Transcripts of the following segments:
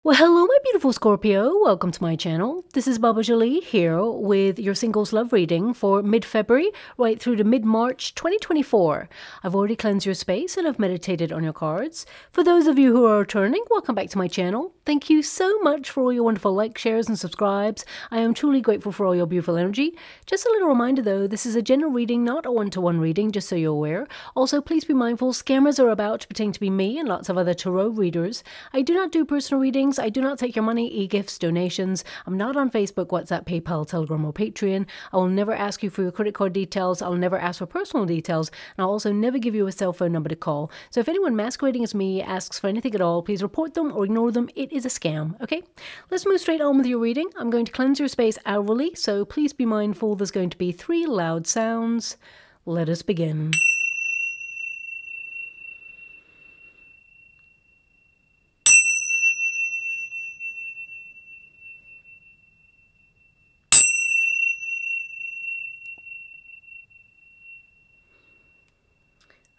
Well, hello, my beautiful Scorpio. Welcome to my channel. This is Baba Jolie here with your singles love reading for mid-February right through to mid-March 2024. I've already cleansed your space and I've meditated on your cards. For those of you who are returning, welcome back to my channel. Thank you so much for all your wonderful likes, shares, and subscribes. I am truly grateful for all your beautiful energy. Just a little reminder though, this is a general reading, not a one-to-one reading, just so you're aware. Also, please be mindful, scammers are about to pretend to be me and lots of other tarot readers. I do not do personal readings. I do not take your money, e-gifts, donations. I'm not on Facebook, WhatsApp, PayPal, Telegram, or Patreon. I will never ask you for your credit card details. I'll never ask for personal details. And I'll also never give you a cell phone number to call. So if anyone masquerading as me asks for anything at all, please report them or ignore them. It is a scam, okay? Let's move straight on with your reading. I'm going to cleanse your space hourly, so please be mindful there's going to be 3 loud sounds. Let us begin.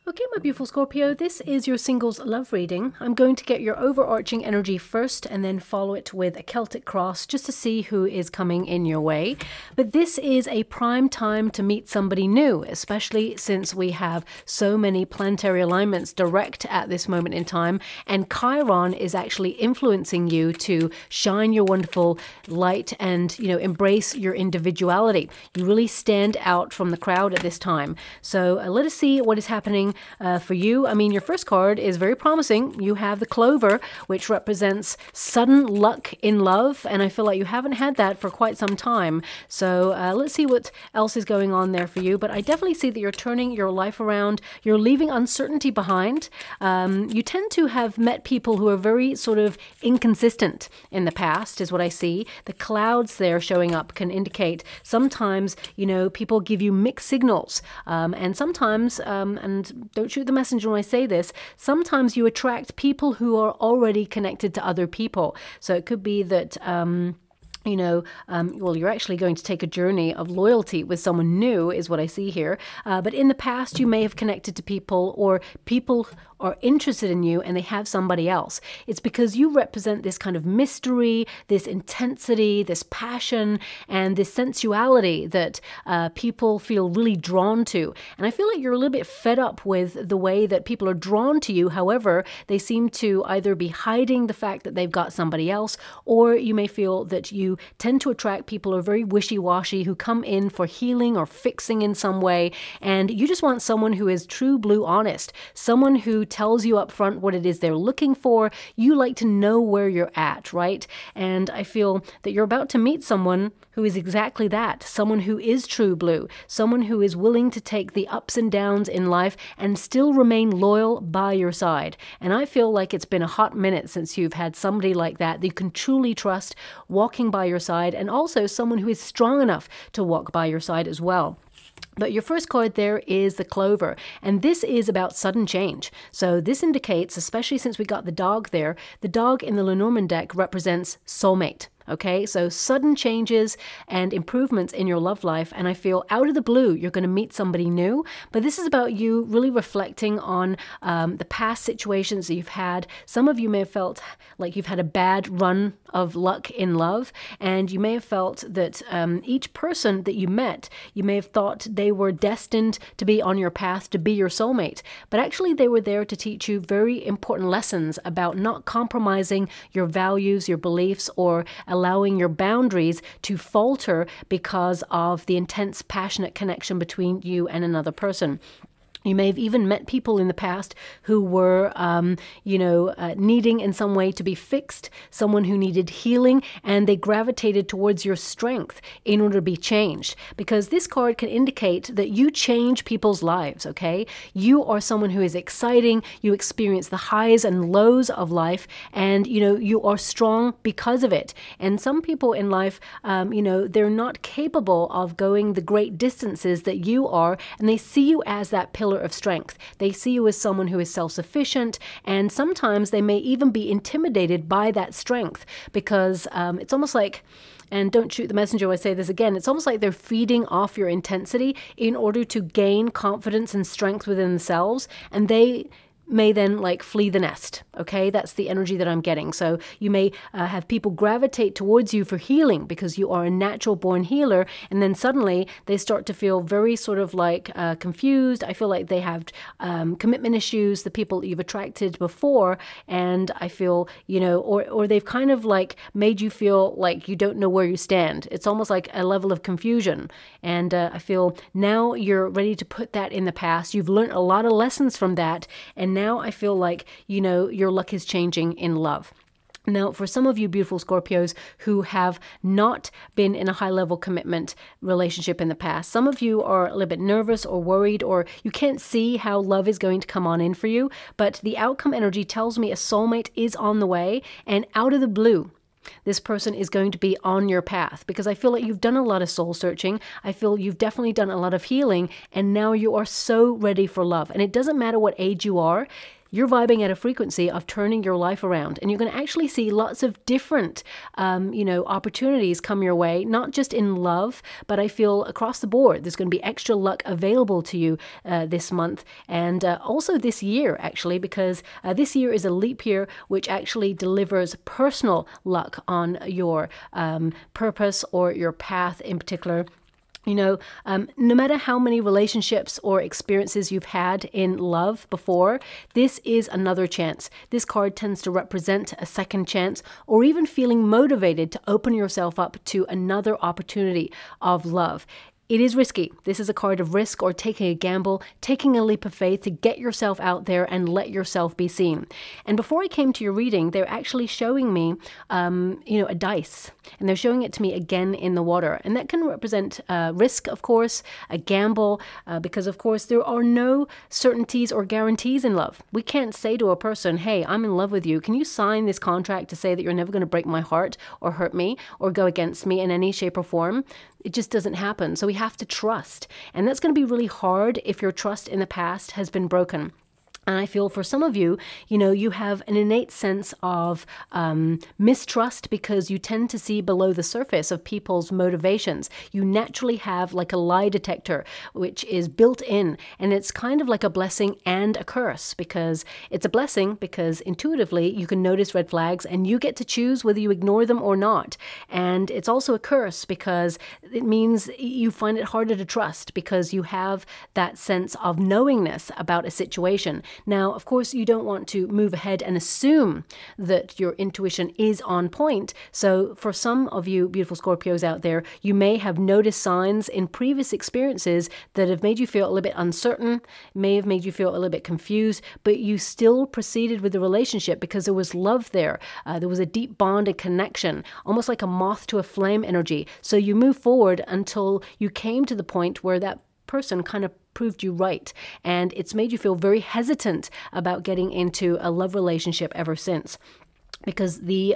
Okay, my beautiful Scorpio, this is your singles love reading. I'm going to get your overarching energy first and then follow it with a Celtic cross just to see who is coming in your way. But this is a prime time to meet somebody new, especially since we have so many planetary alignments direct at this moment in time. And Chiron is actually influencing you to shine your wonderful light and, embrace your individuality. You really stand out from the crowd at this time. So let us see what is happening for you. I mean, your first card is very promising. You have the Clover, which represents sudden luck in love, and I feel like you haven't had that for quite some time. So let's see what else is going on there for you. But I definitely see that you're turning your life around. You're leaving uncertainty behind. You tend to have met people who are very sort of inconsistent in the past, is what I see. The clouds there showing up can indicate sometimes, people give you mixed signals. And sometimes, and don't shoot the messenger when I say this, sometimes you attract people who are already connected to other people. So it could be that well, you're actually going to take a journey of loyalty with someone new is what I see here. But in the past, you may have connected to people, or people are interested in you and they have somebody else. It's because you represent this kind of mystery, this intensity, this passion, and this sensuality that people feel really drawn to. And I feel like you're a little bit fed up with the way that people are drawn to you. However, they seem to either be hiding the fact that they've got somebody else, or you may feel that you tend to attract people who are very wishy-washy, who come in for healing or fixing in some way, and you just want someone who is true blue honest, someone who tells you up front what it is they're looking for. You like to know where you're at, right? And I feel that you're about to meet someone who is exactly that, someone who is true blue, someone who is willing to take the ups and downs in life and still remain loyal by your side. And I feel like it's been a hot minute since you've had somebody like that you can truly trust walking by your side, and also someone who is strong enough to walk by your side as well. But your first card there is the Clover, and this is about sudden change. So this indicates, especially since we got the dog there, the dog in the LENORMAND deck represents soulmate. Okay, so sudden changes and improvements in your love life, and I feel out of the blue you're going to meet somebody new. But this is about you really reflecting on the past situations that you've had. Some of you may have felt like you've had a bad run of luck in love, and you may have felt that each person that you met, you may have thought they were destined to be on your path to be your soulmate, but actually they were there to teach you very important lessons about not compromising your values, your beliefs, or allowing your boundaries to falter because of the intense, passionate connection between you and another person. You may have even met people in the past who were, needing in some way to be fixed, someone who needed healing, and they gravitated towards your strength in order to be changed. Because this card can indicate that you change people's lives, okay? You are someone who is exciting, you experience the highs and lows of life, and, you are strong because of it. And some people in life, they're not capable of going the great distances that you are, and they see you as that pillar of strength. They see you as someone who is self-sufficient, and sometimes they may even be intimidated by that strength because it's almost like, and don't shoot the messenger when I say this again, it's almost like they're feeding off your intensity in order to gain confidence and strength within themselves, and they may then like flee the nest. Okay, that's the energy that I'm getting. So you may have people gravitate towards you for healing because you are a natural born healer, and then suddenly they start to feel very sort of like confused. I feel like they have commitment issues, the people you've attracted before, and I feel, you know, or they've kind of like made you feel like you don't know where you stand. It's almost like a level of confusion, and I feel now you're ready to put that in the past. You've learned a lot of lessons from that, and now I feel like, you know, your luck is changing in love. Now, for some of you beautiful Scorpios who have not been in a high-level commitment relationship in the past, some of you are a little bit nervous or worried, or you can't see how love is going to come on in for you, but the outcome energy tells me a soulmate is on the way, and out of the blue, this person is going to be on your path, because I feel like you've done a lot of soul searching. I feel you've definitely done a lot of healing, and now you are so ready for love. And it doesn't matter what age you are. You're vibing at a frequency of turning your life around, and you're going to actually see lots of different, you know, opportunities come your way, not just in love, but I feel across the board, there's going to be extra luck available to you this month, and also this year, actually, because this year is a leap year, which actually delivers personal luck on your purpose or your path in particular. You know, no matter how many relationships or experiences you've had in love before, this is another chance. This card tends to represent a second chance, or even feeling motivated to open yourself up to another opportunity of love. It is risky. This is a card of risk or taking a gamble, taking a leap of faith to get yourself out there and let yourself be seen. And before I came to your reading, they're actually showing me, you know, a dice. And they're showing it to me again in the water. And that can represent risk, of course, a gamble, because, of course, there are no certainties or guarantees in love. We can't say to a person, hey, I'm in love with you. Can you sign this contract to say that you're never going to break my heart or hurt me or go against me in any shape or form? It just doesn't happen. So we have to trust. And that's going to be really hard if your trust in the past has been broken. And I feel for some of you, you know, you have an innate sense of mistrust because you tend to see below the surface of people's motivations. You naturally have like a lie detector, which is built in, and it's kind of like a blessing and a curse, because it's a blessing because intuitively you can notice red flags and you get to choose whether you ignore them or not. And it's also a curse because it means you find it harder to trust because you have that sense of knowingness about a situation. Now, of course, you don't want to move ahead and assume that your intuition is on point. So for some of you beautiful Scorpios out there, you may have noticed signs in previous experiences that have made you feel a little bit uncertain, may have made you feel a little bit confused, but you still proceeded with the relationship because there was love there. There was a deep bond and connection, almost like a moth to a flame energy. So you move forward until you came to the point where that person kind of proved you right, and it's made you feel very hesitant about getting into a love relationship ever since. Because the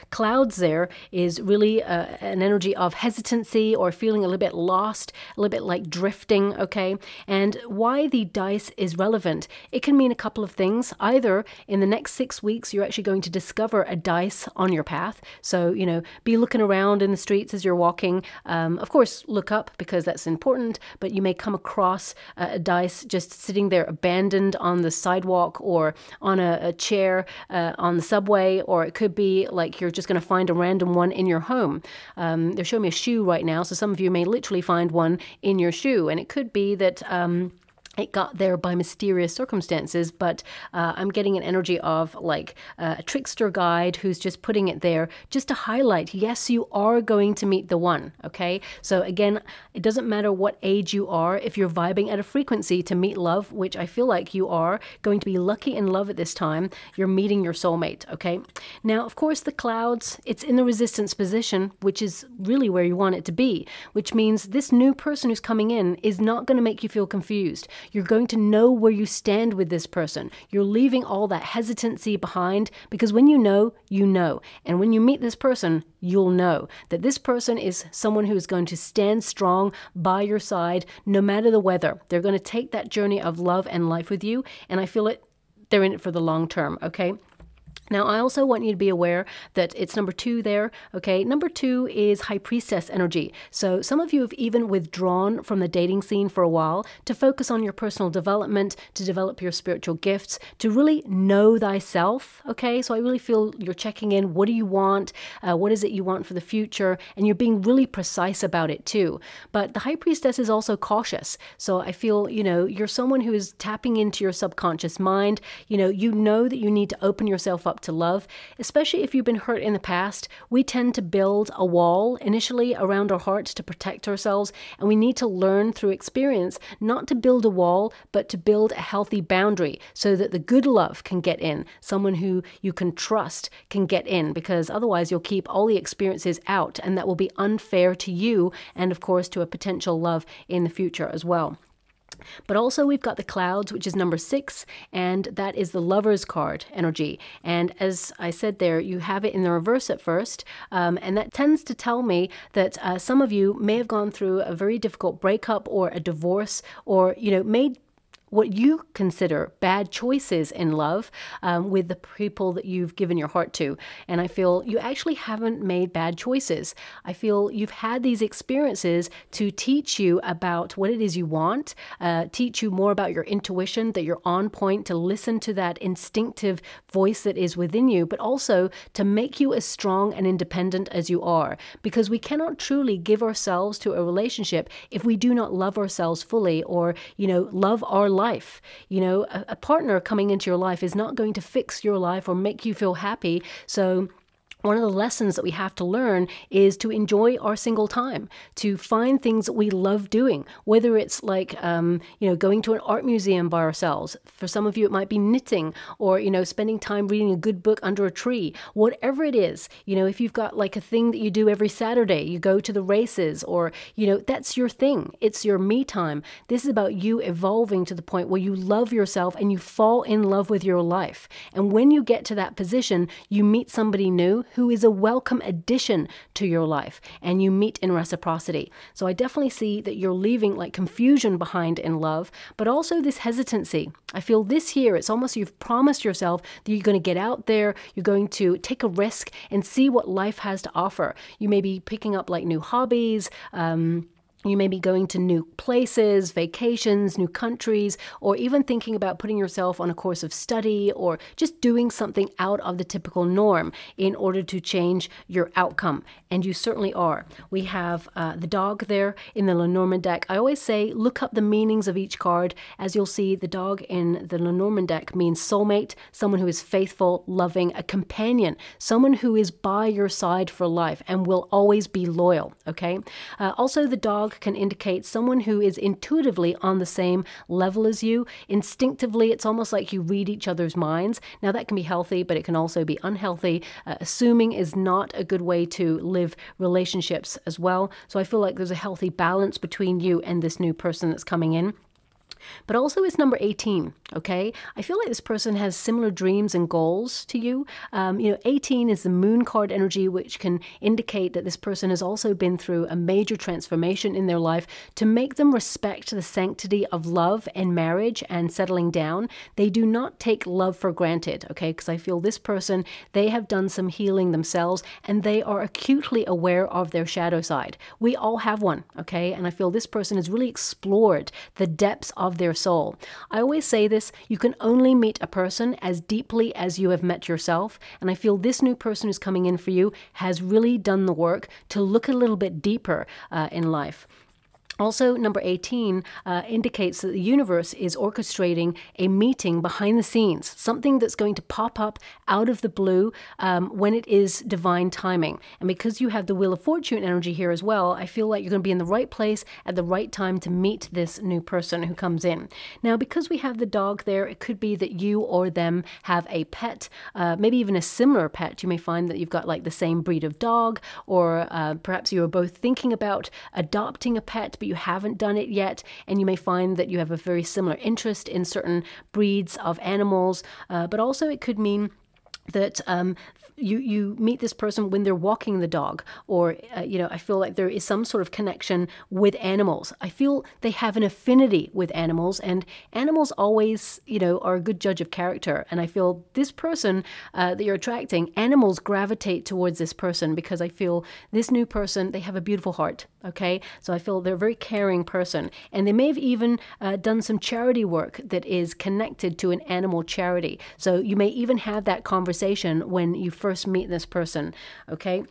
clouds there is really an energy of hesitancy or feeling a little bit lost, a little bit like drifting, okay? And why the dice is relevant, it can mean a couple of things. Either in the next 6 weeks, you're actually going to discover a dice on your path. So, you know, be looking around in the streets as you're walking. Of course, look up because that's important, but you may come across a dice just sitting there abandoned on the sidewalk or on a chair on the subway, or it could be like you're just going to find a random one in your home. They're showing me a shoe right now, so some of you may literally find one in your shoe, and it could be that it got there by mysterious circumstances, but I'm getting an energy of like a trickster guide who's just putting it there just to highlight, yes, you are going to meet the one, okay? So again, it doesn't matter what age you are, if you're vibing at a frequency to meet love, which I feel like you are going to be lucky in love at this time, you're meeting your soulmate, okay? Now, of course, the clouds, it's in the resistance position, which is really where you want it to be, which means this new person who's coming in is not going to make you feel confused. You're going to know where you stand with this person. You're leaving all that hesitancy behind, because when you know, you know. And when you meet this person, you'll know that this person is someone who is going to stand strong by your side no matter the weather. They're going to take that journey of love and life with you. And I feel it, they're in it for the long term, okay? Now, I also want you to be aware that it's number 2 there, okay? Number 2 is High Priestess energy. So some of you have even withdrawn from the dating scene for a while to focus on your personal development, to develop your spiritual gifts, to really know thyself, okay? So I really feel you're checking in. What do you want? What is it you want for the future? And you're being really precise about it too. But the High Priestess is also cautious. So I feel, you know, you're someone who is tapping into your subconscious mind. You know that you need to open yourself up to love, especially if you've been hurt in the past. We tend to build a wall initially around our hearts to protect ourselves, and we need to learn through experience not to build a wall, but to build a healthy boundary so that the good love can get in. Someone who you can trust can get in, because otherwise you'll keep all the experiences out, and that will be unfair to you and, of course, to a potential love in the future as well. But also we've got the Clouds, which is number 6, and that is the Lover's card energy. And as I said there, you have it in the reverse at first, and that tends to tell me that some of you may have gone through a very difficult breakup or a divorce, or, you know, made what you consider bad choices in love with the people that you've given your heart to. And I feel you actually haven't made bad choices. I feel you've had these experiences to teach you about what it is you want, teach you more about your intuition, that you're on point, to listen to that instinctive voice that is within you, but also to make you as strong and independent as you are. Because we cannot truly give ourselves to a relationship if we do not love ourselves fully, or, you know, love our life. You know, a partner coming into your life is not going to fix your life or make you feel happy. So one of the lessons that we have to learn is to enjoy our single time, to find things that we love doing, whether it's like, you know, going to an art museum by ourselves. For some of you, it might be knitting, or, you know, spending time reading a good book under a tree. Whatever it is, you know, if you've got like a thing that you do every Saturday, you go to the races, or, you know, that's your thing. It's your me time. This is about you evolving to the point where you love yourself and you fall in love with your life. And when you get to that position, you meet somebody new who is a welcome addition to your life, and you meet in reciprocity. So I definitely see that you're leaving like confusion behind in love, but also this hesitancy. I feel this year, it's almost you've promised yourself that you're going to get out there, you're going to take a risk and see what life has to offer. You may be picking up like new hobbies, you may be going to new places, vacations, new countries, or even thinking about putting yourself on a course of study, or just doing something out of the typical norm in order to change your outcome. And you certainly are. We have the dog there in the Lenormand deck. I always say look up the meanings of each card. As you'll see, the dog in the Lenormand deck means soulmate, someone who is faithful, loving, a companion, someone who is by your side for life and will always be loyal, okay? Also, the dog can indicate someone who is intuitively on the same level as you. Instinctively, it's almost like you read each other's minds. Now, that can be healthy, but it can also be unhealthy. Assuming is not a good way to live relationships as well. So I feel like there's a healthy balance between you and this new person that's coming in. But also it's number 18, okay? I feel like this person has similar dreams and goals to you. You know, 18 is the moon card energy, which can indicate that this person has also been through a major transformation in their life to make them respect the sanctity of love and marriage and settling down. They do not take love for granted, okay? Because I feel this person, they have done some healing themselves, and they are acutely aware of their shadow side. We all have one, okay? And I feel this person has really explored the depths of their soul. I always say this, you can only meet a person as deeply as you have met yourself, and I feel this new person who's coming in for you has really done the work to look a little bit deeper in life. Also, number 18 indicates that the universe is orchestrating a meeting behind the scenes, something that's going to pop up out of the blue when it is divine timing. And because you have the Wheel of Fortune energy here as well, I feel like you're going to be in the right place at the right time to meet this new person who comes in. Now, because we have the dog there, it could be that you or them have a pet, maybe even a similar pet. You may find that you've got like the same breed of dog, or perhaps you are both thinking about adopting a pet, but you haven't done it yet, and you may find that you have a very similar interest in certain breeds of animals, but also it could mean that you meet this person when they're walking the dog, or you know, I feel like there is some sort of connection with animals. I feel they have an affinity with animals, and animals always, you know, are a good judge of character. And I feel this person that you're attracting, animals gravitate towards this person, because I feel this new person, they have a beautiful heart. Okay, so I feel they're a very caring person, and they may have even done some charity work that is connected to an animal charity. So you may even have that conversation when you first meet this person. Okay.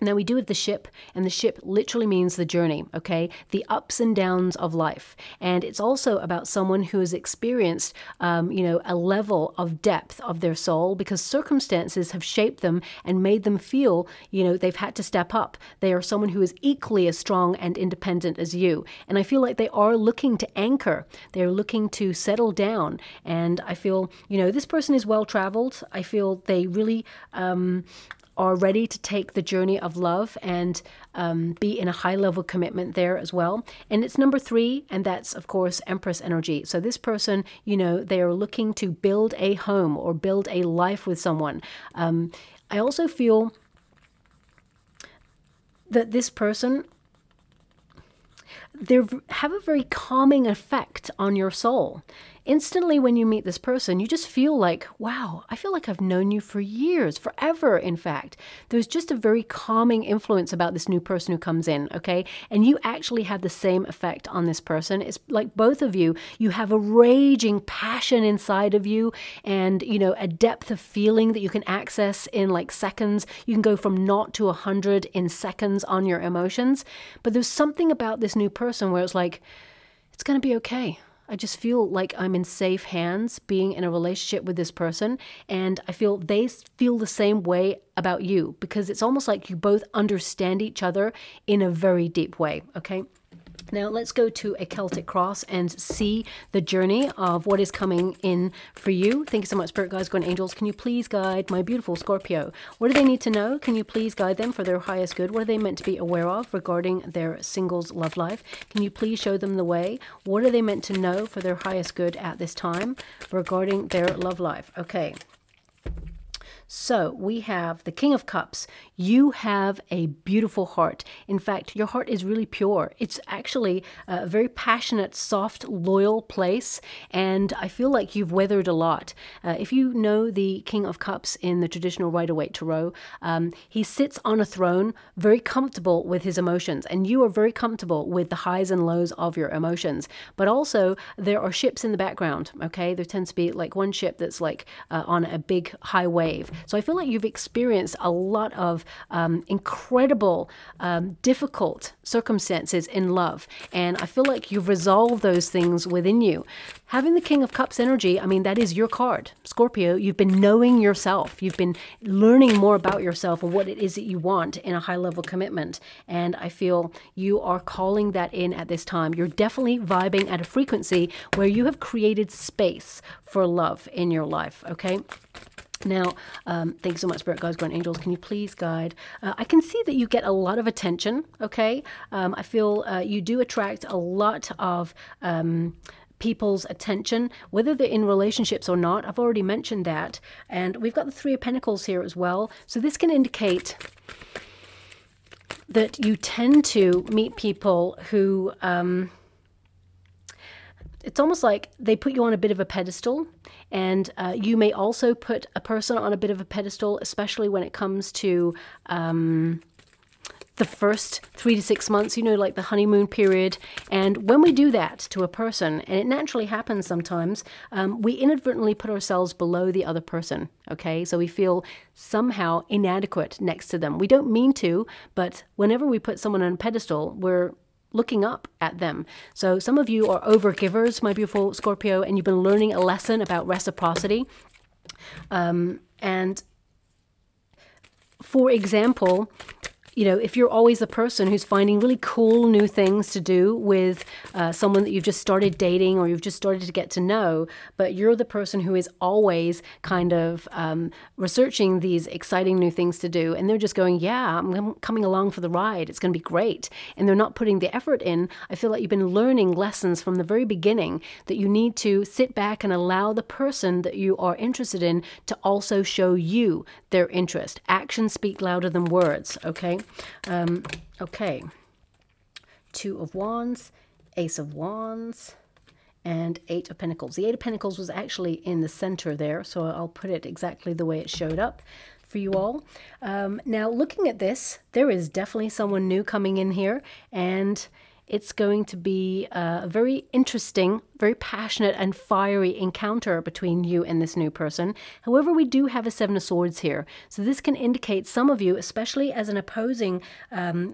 Now we do have the ship, and the ship literally means the journey, okay? The ups and downs of life. And it's also about someone who has experienced, you know, a level of depth of their soul, because circumstances have shaped them and made them feel, you know, they've had to step up. They are someone who is equally as strong and independent as you. And I feel like they are looking to anchor. They're looking to settle down. And I feel, you know, this person is well traveled. I feel they really are ready to take the journey of love and be in a high level commitment there as well. And it's number 3, and that's of course Empress energy. So this person, you know, they are looking to build a home or build a life with someone. I also feel that this person, they have a very calming effect on your soul. Instantly when you meet this person, you just feel like, wow, I feel like I've known you for years, forever, in fact. There's just a very calming influence about this new person who comes in, okay? And you actually have the same effect on this person. It's like both of you, you have a raging passion inside of you, and, you know, a depth of feeling that you can access in like seconds. You can go from 0 to 100 in seconds on your emotions. But there's something about this new person where it's like, it's going to be okay. I just feel like I'm in safe hands being in a relationship with this person. And I feel they feel the same way about you, because it's almost like you both understand each other in a very deep way. Okay. Now let's go to a Celtic cross and see the journey of what is coming in for you. Thank you so much, Spirit Guides, Guardian Angels. Can you please guide my beautiful Scorpio? What do they need to know? Can you please guide them for their highest good? What are they meant to be aware of regarding their singles love life? Can you please show them the way? What are they meant to know for their highest good at this time regarding their love life? Okay. So we have the King of Cups. You have a beautiful heart. In fact, your heart is really pure. It's actually a very passionate, soft, loyal place. And I feel like you've weathered a lot. If you know the King of Cups in the traditional Rider-Waite Tarot, he sits on a throne, very comfortable with his emotions. And you are very comfortable with the highs and lows of your emotions. But also, there are ships in the background, okay? There tends to be like one ship that's like on a big high wave. So I feel like you've experienced a lot of incredible, difficult circumstances in love. And I feel like you've resolved those things within you. Having the King of Cups energy, I mean, that is your card. Scorpio, you've been knowing yourself. You've been learning more about yourself and what it is that you want in a high-level commitment. And I feel you are calling that in at this time. You're definitely vibing at a frequency where you have created space for love in your life, okay? Now, thanks so much, Spirit Guides, Guardian Angels. Can you please guide? I can see that you get a lot of attention, okay? I feel you do attract a lot of people's attention, whether they're in relationships or not. I've already mentioned that. And we've got the Three of Pentacles here as well. So this can indicate that you tend to meet people who... it's almost like they put you on a bit of a pedestal, and you may also put a person on a bit of a pedestal, especially when it comes to the first 3 to 6 months, you know, like the honeymoon period. And when we do that to a person, and it naturally happens sometimes, we inadvertently put ourselves below the other person, okay? So we feel somehow inadequate next to them. We don't mean to, but whenever we put someone on a pedestal, we're looking up at them. So some of you are overgivers, my beautiful Scorpio, and you've been learning a lesson about reciprocity. And for example, you know, if you're always the person who's finding really cool new things to do with someone that you've just started dating or you've just started to get to know, but you're the person who is always kind of researching these exciting new things to do, and they're just going, yeah, I'm coming along for the ride, it's going to be great, and they're not putting the effort in, I feel like you've been learning lessons from the very beginning that you need to sit back and allow the person that you are interested in to also show you their interest. Actions speak louder than words, okay? Okay. Two of Wands, Ace of Wands, and Eight of Pentacles. The Eight of Pentacles was actually in the center there, so I'll put it exactly the way it showed up for you all. Now, looking at this, there is definitely someone new coming in here, and it's going to be a very interesting, very passionate and fiery encounter between you and this new person. However, we do have a Seven of Swords here. So this can indicate some of you, especially as an opposing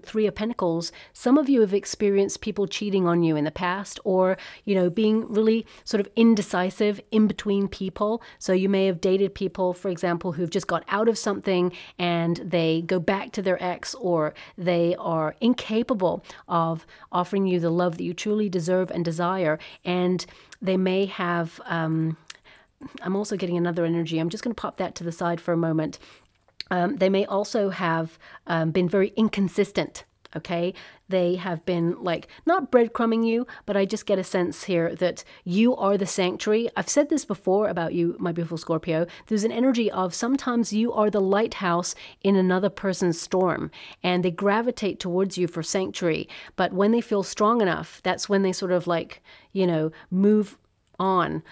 Three of Pentacles, some of you have experienced people cheating on you in the past, or, you know, being really sort of indecisive in between people. So you may have dated people, for example, who've just got out of something and they go back to their ex, or they are incapable of offering you the love that you truly deserve and desire. And they may have, I'm also getting another energy. I'm just going to pop that to the side for a moment. They may also have been very inconsistent. Okay, they have been like, not breadcrumbing you, but I just get a sense here that you are the sanctuary. I've said this before about you, my beautiful Scorpio. There's an energy of sometimes you are the lighthouse in another person's storm, and they gravitate towards you for sanctuary. But when they feel strong enough, that's when they sort of like, you know, move on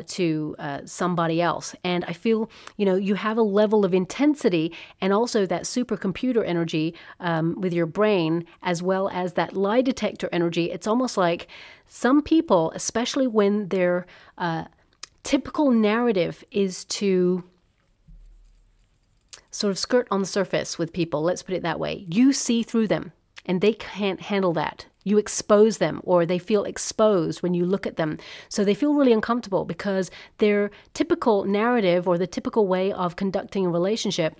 to somebody else. And I feel, you know, you have a level of intensity and also that supercomputer energy with your brain, as well as that lie detector energy. It's almost like some people, especially when their typical narrative is to sort of skirt on the surface with people, let's put it that way, you see through them and they can't handle that. You expose them, or they feel exposed when you look at them. So they feel really uncomfortable because their typical narrative or the typical way of conducting a relationship,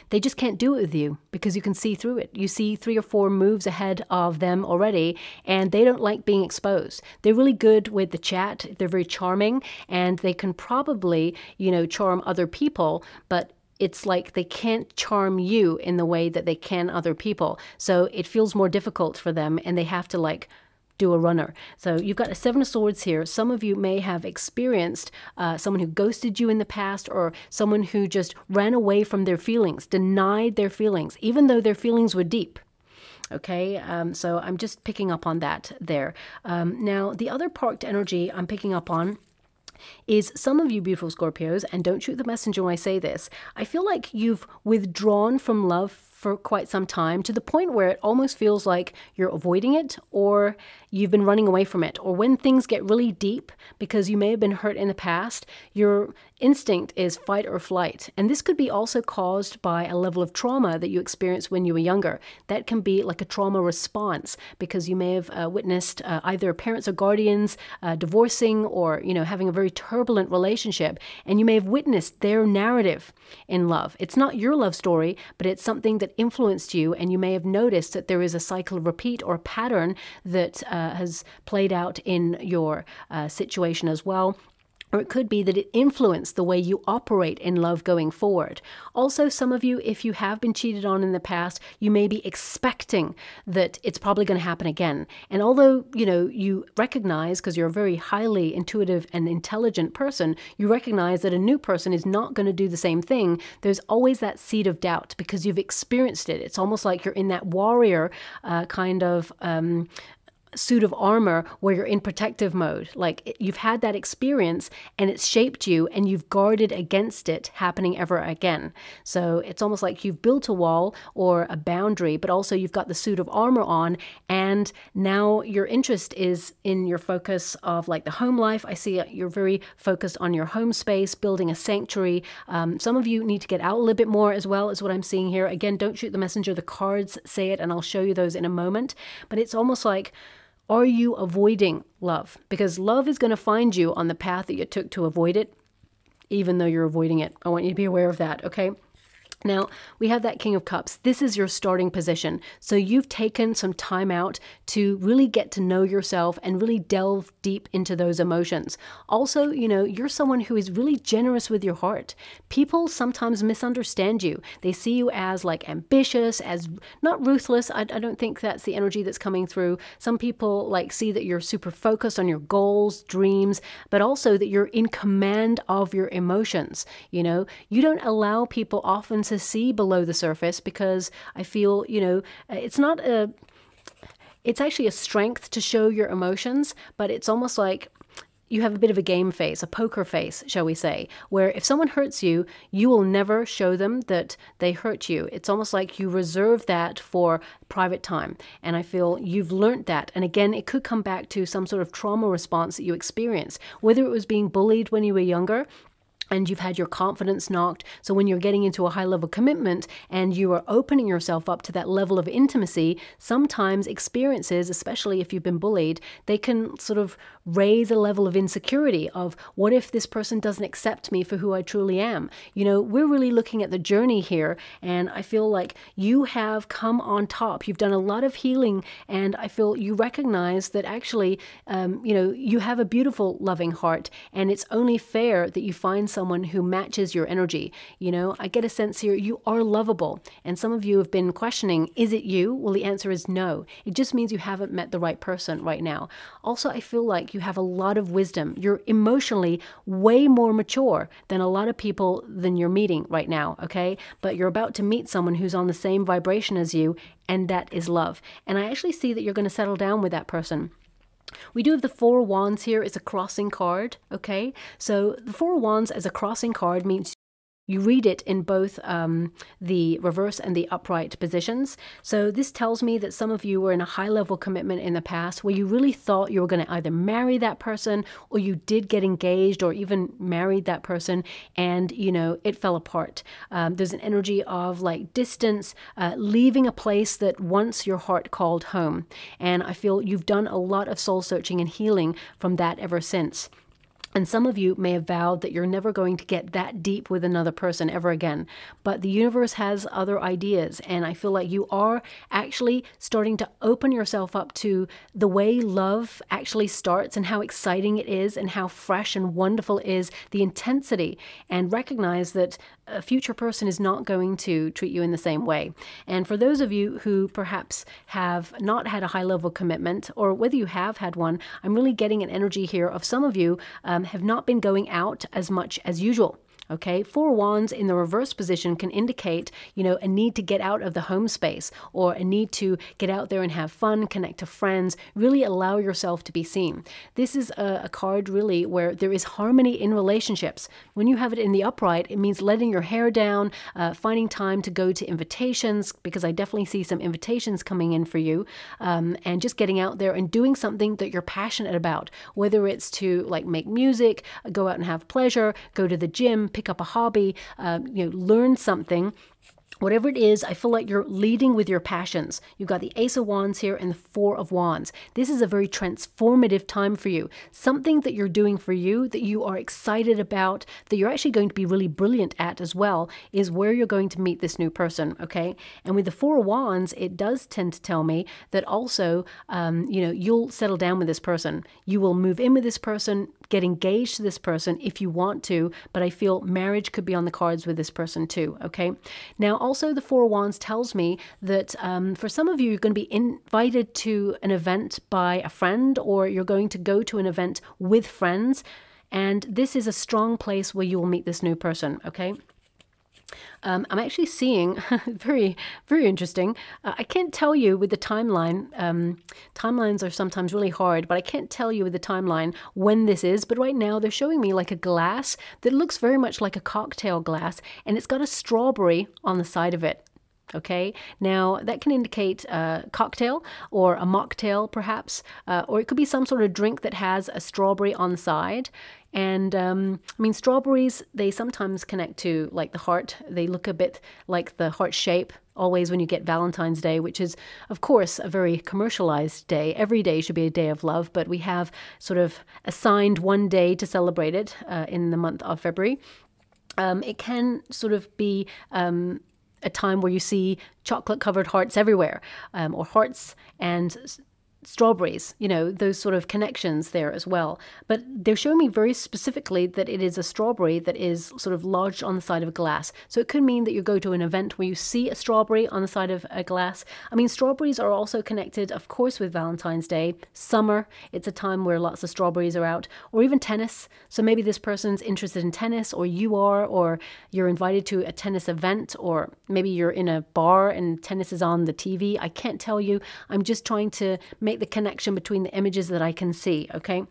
they just can't do it with you because you can see through it. You see 3 or 4 moves ahead of them already, and they don't like being exposed. They're really good with the chat. They're very charming, and they can probably, you know, charm other people, but it's like they can't charm you in the way that they can other people. So it feels more difficult for them, and they have to like do a runner. So you've got a Seven of Swords here. Some of you may have experienced someone who ghosted you in the past, or someone who just ran away from their feelings, denied their feelings, even though their feelings were deep. Okay, so I'm just picking up on that there. Now, the other parked energy I'm picking up on is some of you beautiful Scorpios, and don't shoot the messenger when I say this, I feel like you've withdrawn from love for quite some time, to the point where it almost feels like you're avoiding it, or you've been running away from it. Or when things get really deep, because you may have been hurt in the past, your instinct is fight or flight. And this could be also caused by a level of trauma that you experienced when you were younger. That can be like a trauma response, because you may have witnessed either parents or guardians divorcing, or, you know, having a very turbulent relationship, and you may have witnessed their narrative in love. It's not your love story, but it's something that influenced you, and you may have noticed that there is a cycle of repeat or pattern that has played out in your situation as well. Or it could be that it influenced the way you operate in love going forward. Also, some of you, if you have been cheated on in the past, you may be expecting that it's probably going to happen again. And although, you know, you recognize, because you're a very highly intuitive and intelligent person, you recognize that a new person is not going to do the same thing, there's always that seed of doubt because you've experienced it. It's almost like you're in that warrior kind of suit of armor where you're in protective mode. Like, you've had that experience and it's shaped you, and you've guarded against it happening ever again. So it's almost like you've built a wall or a boundary, but also you've got the suit of armor on, and now your interest is in your focus of like the home life. I see you're very focused on your home space, building a sanctuary. Some of you need to get out a little bit more as well, is what I'm seeing here. Again, don't shoot the messenger. The cards say it, and I'll show you those in a moment. But it's almost like, are you avoiding love? Because love is going to find you on the path that you took to avoid it, even though you're avoiding it. I want you to be aware of that, okay? Now, we have that King of Cups. This is your starting position. So you've taken some time out to really get to know yourself and really delve deep into those emotions. Also, you know, you're someone who is really generous with your heart. People sometimes misunderstand you. They see you as like ambitious, as not ruthless. I don't think that's the energy that's coming through. Some people like see that you're super focused on your goals, dreams, but also that you're in command of your emotions. You know, you don't allow people often to see below the surface, because I feel, you know, it's actually a strength to show your emotions, but it's almost like you have a bit of a game face, a poker face, shall we say, where if someone hurts you, you will never show them that they hurt you. It's almost like you reserve that for private time. And I feel you've learned that. And again, it could come back to some sort of trauma response that you experienced, whether it was being bullied when you were younger, and you've had your confidence knocked. So when you're getting into a high level commitment and you are opening yourself up to that level of intimacy, sometimes experiences, especially if you've been bullied, they can sort of raise a level of insecurity of, what if this person doesn't accept me for who I truly am? You know, we're really looking at the journey here, and I feel like you have come on top. You've done a lot of healing, and I feel you recognize that actually, you know, you have a beautiful, loving heart, and it's only fair that you find someone who matches your energy. You know, I get a sense here you are lovable, and some of you have been questioning, is it you? Well, the answer is no. It just means you haven't met the right person right now. Also, I feel like you have a lot of wisdom. You're emotionally way more mature than a lot of people than you're meeting right now, okay? But you're about to meet someone who's on the same vibration as you, and that is love. And I actually see that you're going to settle down with that person. We do have the Four of Wands here. It's a crossing card, okay? So the Four of Wands as a crossing card means you read it in both the reverse and the upright positions. So this tells me that some of you were in a high-level commitment in the past where you really thought you were going to either marry that person, or you did get engaged or even married that person, and, you know, it fell apart. There's an energy of like distance, leaving a place that once your heart called home. And I feel you've done a lot of soul searching and healing from that ever since. And some of you may have vowed that you're never going to get that deep with another person ever again. But the universe has other ideas. And I feel like you are actually starting to open yourself up to the way love actually starts, and how exciting it is, and how fresh and wonderful it is, the intensity, and recognize that a future person is not going to treat you in the same way. And for those of you who perhaps have not had a high-level commitment, or whether you have had one, I'm really getting an energy here of some of you have not been going out as much as usual. Okay, Four of Wands in the reverse position can indicate, you know, a need to get out of the home space, or a need to get out there and have fun, connect to friends, really allow yourself to be seen. This is a card really where there is harmony in relationships. When you have it in the upright, it means letting your hair down, finding time to go to invitations, because I definitely see some invitations coming in for you, and just getting out there and doing something that you're passionate about, whether it's to like make music, go out and have pleasure, go to the gym, pick up a hobby, you know, learn something. Whatever it is, I feel like you're leading with your passions. You've got the Ace of Wands here and the Four of Wands. This is a very transformative time for you. Something that you're doing for you, that you are excited about, that you're actually going to be really brilliant at as well, is where you're going to meet this new person, okay? And with the Four of Wands, it does tend to tell me that also, you know, you'll settle down with this person. You will move in with this person, get engaged to this person if you want to, but I feel marriage could be on the cards with this person too, okay? Now, also the Four of Wands tells me that for some of you, you're going to be invited to an event by a friend, or you're going to go to an event with friends, and this is a strong place where you will meet this new person, okay? I'm actually seeing, very, very interesting. I can't tell you with the timeline. Timelines are sometimes really hard, but I can't tell you with the timeline when this is. But right now they're showing me like a glass that looks very much like a cocktail glass, and it's got a strawberry on the side of it. Okay, now that can indicate a cocktail or a mocktail perhaps, or it could be some sort of drink that has a strawberry on the side. And I mean, strawberries, they sometimes connect to like the heart. They look a bit like the heart shape always when you get Valentine's Day, which is, of course, a very commercialized day. Every day should be a day of love, but we have sort of assigned one day to celebrate it in the month of February. It can sort of be a time where you see chocolate covered hearts everywhere, or hearts and strawberries, you know, those sort of connections there as well. But they're showing me very specifically that it is a strawberry that is sort of lodged on the side of a glass. So it could mean that you go to an event where you see a strawberry on the side of a glass. I mean, strawberries are also connected, of course, with Valentine's Day. Summer, it's a time where lots of strawberries are out, or even tennis. So maybe this person's interested in tennis, or you are, or you're invited to a tennis event, or maybe you're in a bar and tennis is on the TV. I can't tell you. I'm just trying to make the connection between the images that I can see, okay?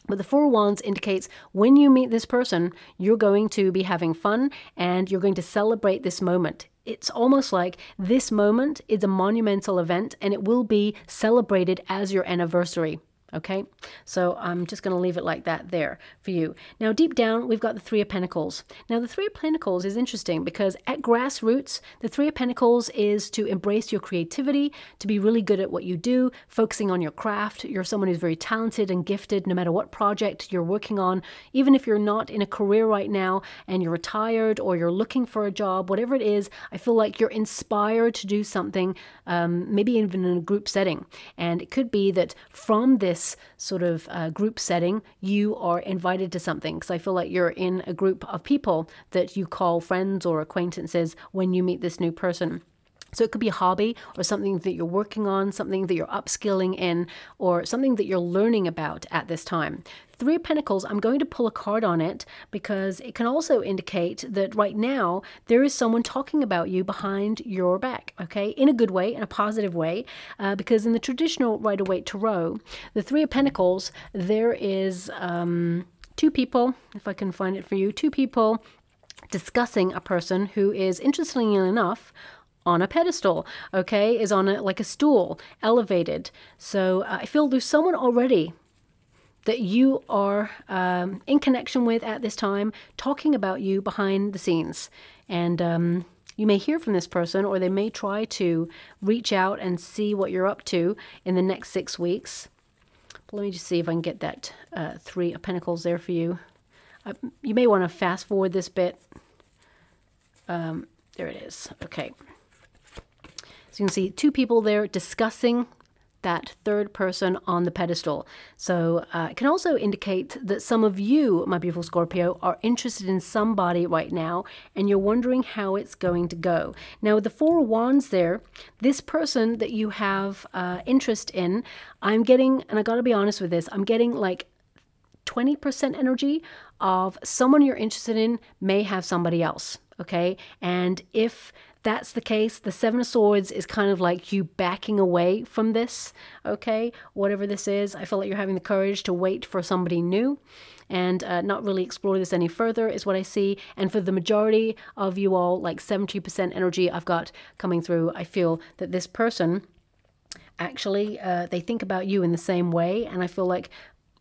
But the Four of Wands indicates when you meet this person, you're going to be having fun and you're going to celebrate this moment. It's almost like this moment is a monumental event and it will be celebrated as your anniversary. Okay, so I'm just going to leave it like that there for you. Now, deep down, we've got the Three of Pentacles. Now, the Three of Pentacles is interesting because at grassroots, the Three of Pentacles is to embrace your creativity, to be really good at what you do, focusing on your craft. You're someone who's very talented and gifted no matter what project you're working on. Even if you're not in a career right now and you're retired or you're looking for a job, whatever it is, I feel like you're inspired to do something, maybe even in a group setting. And it could be that from this sort of group setting, you are invited to something, because I feel like you're in a group of people that you call friends or acquaintances when you meet this new person. So it could be a hobby or something that you're working on, something that you're upskilling in, or something that you're learning about at this time. Three of Pentacles, I'm going to pull a card on it because it can also indicate that right now there is someone talking about you behind your back, okay, in a good way, in a positive way, because in the traditional Rider-Waite Tarot, the Three of Pentacles, there is two people, if I can find it for you, two people discussing a person who is, interestingly enough, on a pedestal, okay, is on like a stool, elevated. So I feel there's someone already that you are in connection with at this time, talking about you behind the scenes. And you may hear from this person, or they may try to reach out and see what you're up to in the next 6 weeks. But let me just see if I can get that Three of Pentacles there for you. You may want to fast forward this bit. There it is. Okay. So you can see two people there discussing that third person on the pedestal. So it can also indicate that some of you, my beautiful Scorpio, are interested in somebody right now and you're wondering how it's going to go. Now with the Four of Wands there, this person that you have interest in, I'm getting, and I got to be honest with this, I'm getting like 20% energy of someone you're interested in may have somebody else, okay? And if that's the case, the Seven of Swords is kind of like you backing away from this, okay? Whatever this is, I feel like you're having the courage to wait for somebody new and not really explore this any further is what I see. And for the majority of you all, like 70% energy I've got coming through, I feel that this person, actually, they think about you in the same way. And I feel like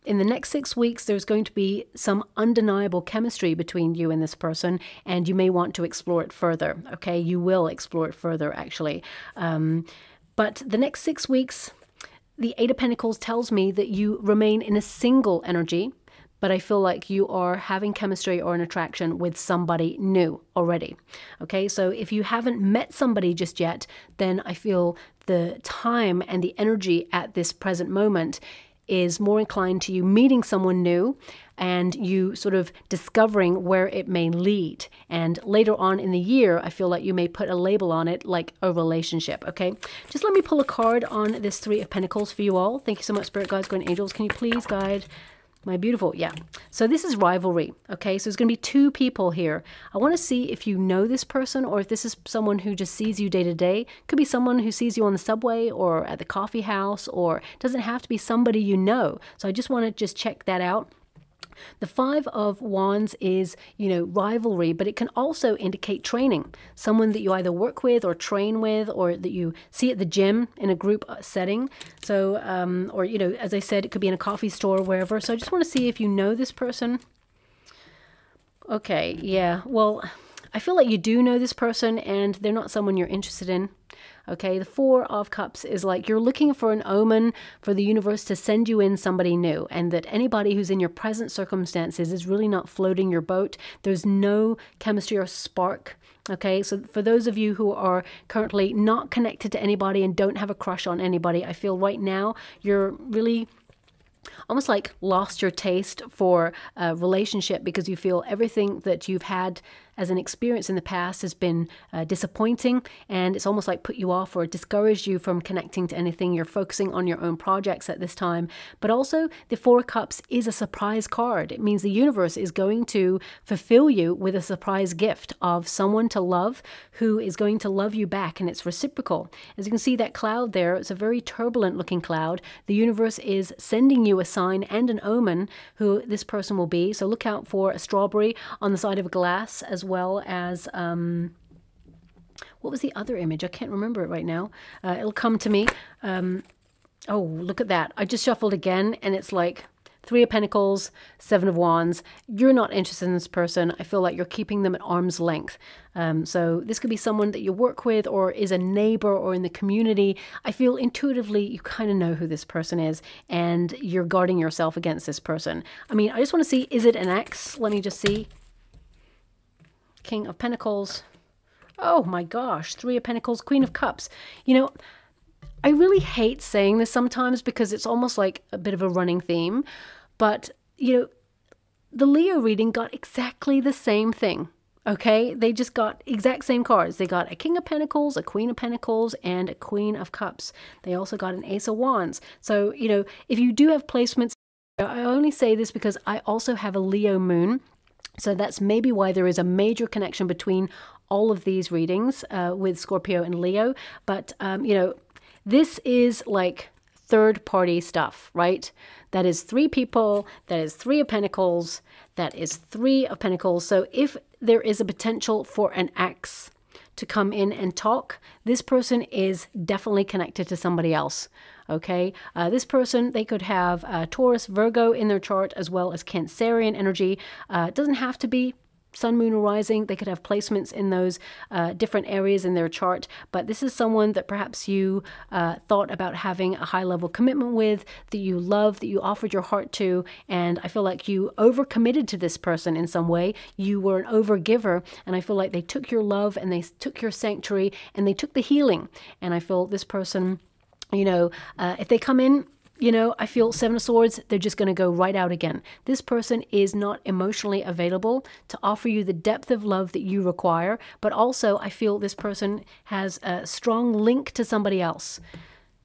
in the next 6 weeks, there's going to be some undeniable chemistry between you and this person, and you may want to explore it further, okay? You will explore it further, actually. But the next 6 weeks, the Eight of Pentacles tells me that you remain in a single energy, but I feel like you are having chemistry or an attraction with somebody new already, okay? So if you haven't met somebody just yet, then I feel the time and the energy at this present moment is more inclined to you meeting someone new and you sort of discovering where it may lead. And later on in the year, I feel like you may put a label on it like a relationship, okay? Just let me pull a card on this Three of Pentacles for you all. Thank you so much, Spirit Guides, Guardian Angels. Can you please guide my beautiful, yeah. So this is rivalry, okay? So there's going to be two people here. I want to see if you know this person or if this is someone who just sees you day to day. Could be someone who sees you on the subway or at the coffee house, or doesn't have to be somebody you know. So I just want to just check that out. The Five of Wands is, you know, rivalry, but it can also indicate training. Someone that you either work with or train with, or that you see at the gym in a group setting. So, or, you know, as I said, it could be in a coffee store or wherever. So I just want to see if you know this person. Okay, yeah, well, I feel like you do know this person and they're not someone you're interested in. Okay, the Four of Cups is like you're looking for an omen for the universe to send you in somebody new, and that anybody who's in your present circumstances is really not floating your boat. There's no chemistry or spark. Okay, so for those of you who are currently not connected to anybody and don't have a crush on anybody, I feel right now you're really almost like lost your taste for a relationship because you feel everything that you've had as an experience in the past has been disappointing, and it's almost like put you off or discouraged you from connecting to anything. You're focusing on your own projects at this time. But also the Four of Cups is a surprise card. It means the universe is going to fulfill you with a surprise gift of someone to love who is going to love you back, and it's reciprocal. As you can see, that cloud there, it's a very turbulent looking cloud. The universe is sending you a sign and an omen who this person will be. So look out for a strawberry on the side of a glass, as well as what was the other image? I can't remember it right now. It'll come to me. Oh, look at that. I just shuffled again, and it's like Three of Pentacles, Seven of Wands. You're not interested in this person. I feel like you're keeping them at arm's length. So this could be someone that you work with or is a neighbor or in the community. I feel intuitively you kind of know who this person is, and you're guarding yourself against this person. I mean, I just want to see, is it an ex? Let me just see. King of Pentacles. Oh my gosh, Three of Pentacles, Queen of Cups. You know, I really hate saying this sometimes because it's almost like a bit of a running theme. But, you know, the Leo reading got exactly the same thing. Okay, they just got exact same cards. They got a King of Pentacles, a Queen of Pentacles, and a Queen of Cups. They also got an Ace of Wands. So, you know, if you do have placements, I only say this because I also have a Leo moon. So that's maybe why there is a major connection between all of these readings with Scorpio and Leo. But, you know, this is like third-party stuff, right? That is three people, that is Three of Pentacles, that is Three of Pentacles. So if there is a potential for an ex to come in and talk, this person is definitely connected to somebody else. Okay, this person, they could have Taurus, Virgo in their chart, as well as Cancerian energy. It doesn't have to be Sun, Moon, or Rising. They could have placements in those different areas in their chart. But this is someone that perhaps you thought about having a high-level commitment with, that you love, that you offered your heart to. And I feel like you overcommitted to this person in some way. You were an overgiver. And I feel like they took your love and they took your sanctuary and they took the healing. And I feel this person, you know, if they come in, you know, I feel Seven of Swords, they're just going to go right out again. This person is not emotionally available to offer you the depth of love that you require. But also, I feel this person has a strong link to somebody else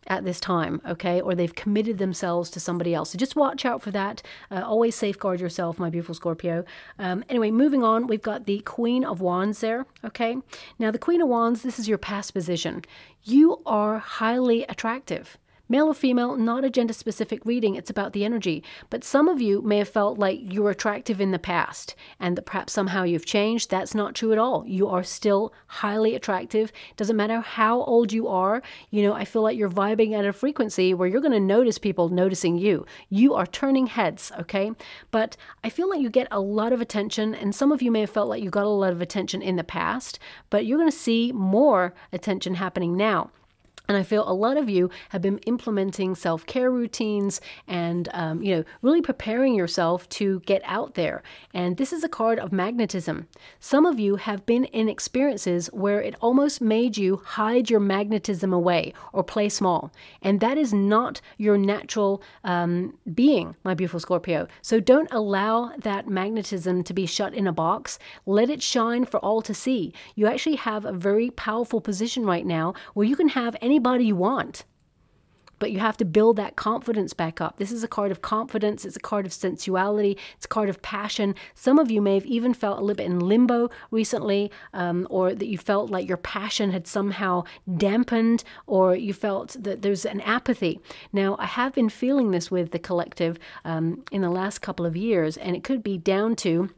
at this time, okay? Or they've committed themselves to somebody else. So just watch out for that. Always safeguard yourself, my beautiful Scorpio. Anyway, moving on, we've got the Queen of Wands there, okay? Now, the Queen of Wands, this is your past position. You are highly attractive. Male or female, not a gender-specific reading, it's about the energy. But some of you may have felt like you were attractive in the past and that perhaps somehow you've changed. That's not true at all. You are still highly attractive. Doesn't matter how old you are. You know, I feel like you're vibing at a frequency where you're going to notice people noticing you. You are turning heads, okay? But I feel like you get a lot of attention, and some of you may have felt like you got a lot of attention in the past, but you're going to see more attention happening now. And I feel a lot of you have been implementing self-care routines and, you know, really preparing yourself to get out there. And this is a card of magnetism. Some of you have been in experiences where it almost made you hide your magnetism away or play small. And that is not your natural being, my beautiful Scorpio. So don't allow that magnetism to be shut in a box. Let it shine for all to see. You actually have a very powerful position right now where you can have anybody you want, but you have to build that confidence back up. This is a card of confidence. It's a card of sensuality. It's a card of passion. Some of you may have even felt a little bit in limbo recently, or that you felt like your passion had somehow dampened, or you felt that there's an apathy. Now, I have been feeling this with the collective in the last couple of years, and it could be down to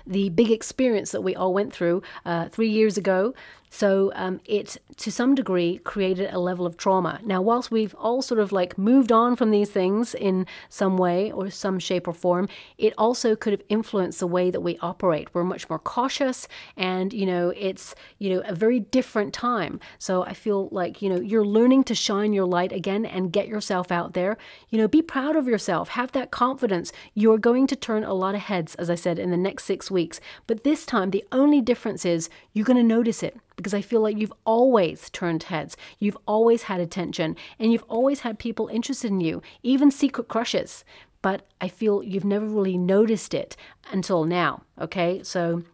the big experience that we all went through 3 years ago, So it, to some degree, created a level of trauma. Now, whilst we've all sort of like moved on from these things in some way or some shape or form, it also could have influenced the way that we operate. We're much more cautious, and, you know, it's, you know, a very different time. So I feel like, you know, you're learning to shine your light again and get yourself out there. You know, be proud of yourself. Have that confidence. You're going to turn a lot of heads, as I said, in the next 6 weeks. But this time, the only difference is you're going to notice it. Because I feel like you've always turned heads, you've always had attention, and you've always had people interested in you, even secret crushes. But I feel you've never really noticed it until now, okay? So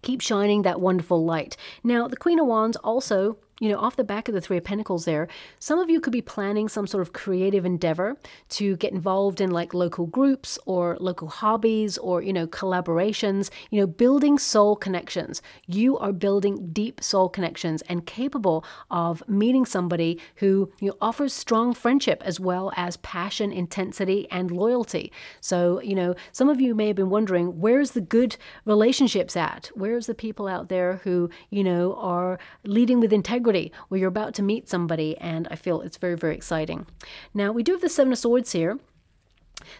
keep shining that wonderful light. Now, the Queen of Wands also, you know, off the back of the Three of Pentacles there, some of you could be planning some sort of creative endeavor to get involved in like local groups or local hobbies or, you know, collaborations, you know, building soul connections. You are building deep soul connections and capable of meeting somebody who, you know, offers strong friendship as well as passion, intensity, and loyalty. So, you know, some of you may have been wondering, where's the good relationships at? Where's the people out there who, you know, are leading with integrity? Where you're about to meet somebody, and I feel it's very, very exciting. Now, we do have the Seven of Swords here.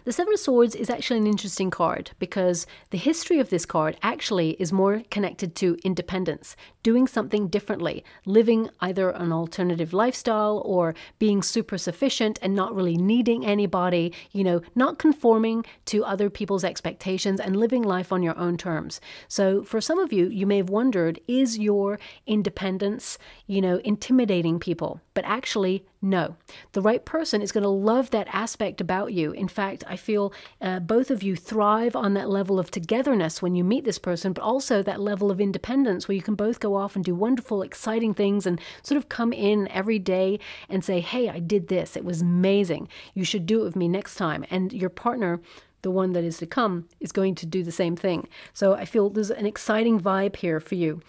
The Seven of Swords is actually an interesting card because the history of this card actually is more connected to independence, doing something differently, living either an alternative lifestyle or being super sufficient and not really needing anybody, you know, not conforming to other people's expectations and living life on your own terms. So for some of you, you may have wondered, is your independence, you know, intimidating people? But actually, no. The right person is going to love that aspect about you. In fact, I feel both of you thrive on that level of togetherness when you meet this person, but also that level of independence where you can both go off and do wonderful, exciting things and sort of come in every day and say, hey, I did this. It was amazing. You should do it with me next time. And your partner, the one that is to come, is going to do the same thing. So I feel there's an exciting vibe here for you.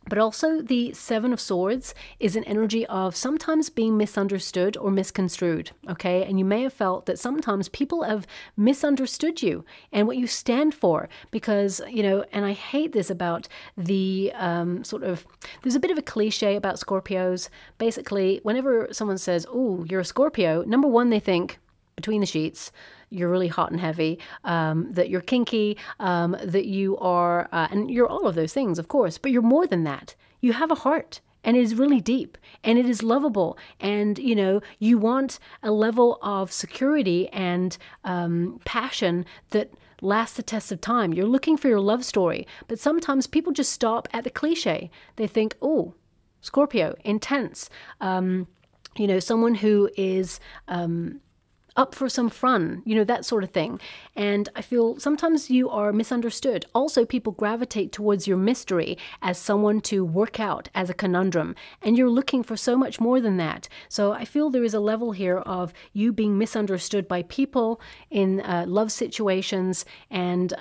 But also the Seven of Swords is an energy of sometimes being misunderstood or misconstrued, okay? And you may have felt that sometimes people have misunderstood you and what you stand for because, you know, and I hate this about the there's a bit of a cliche about Scorpios. Basically, whenever someone says, oh, you're a Scorpio, number one, they think, between the sheets, you're really hot and heavy, that you're kinky, that you are, and you're all of those things, of course, but you're more than that. You have a heart, and it is really deep, and it is lovable, and, you know, you want a level of security and passion that lasts the test of time. You're looking for your love story, but sometimes people just stop at the cliche. They think, oh, Scorpio, intense, you know, someone who is up for some fun, you know, that sort of thing. And I feel sometimes you are misunderstood. Also, people gravitate towards your mystery as someone to work out as a conundrum. And you're looking for so much more than that. So I feel there is a level here of you being misunderstood by people in love situations and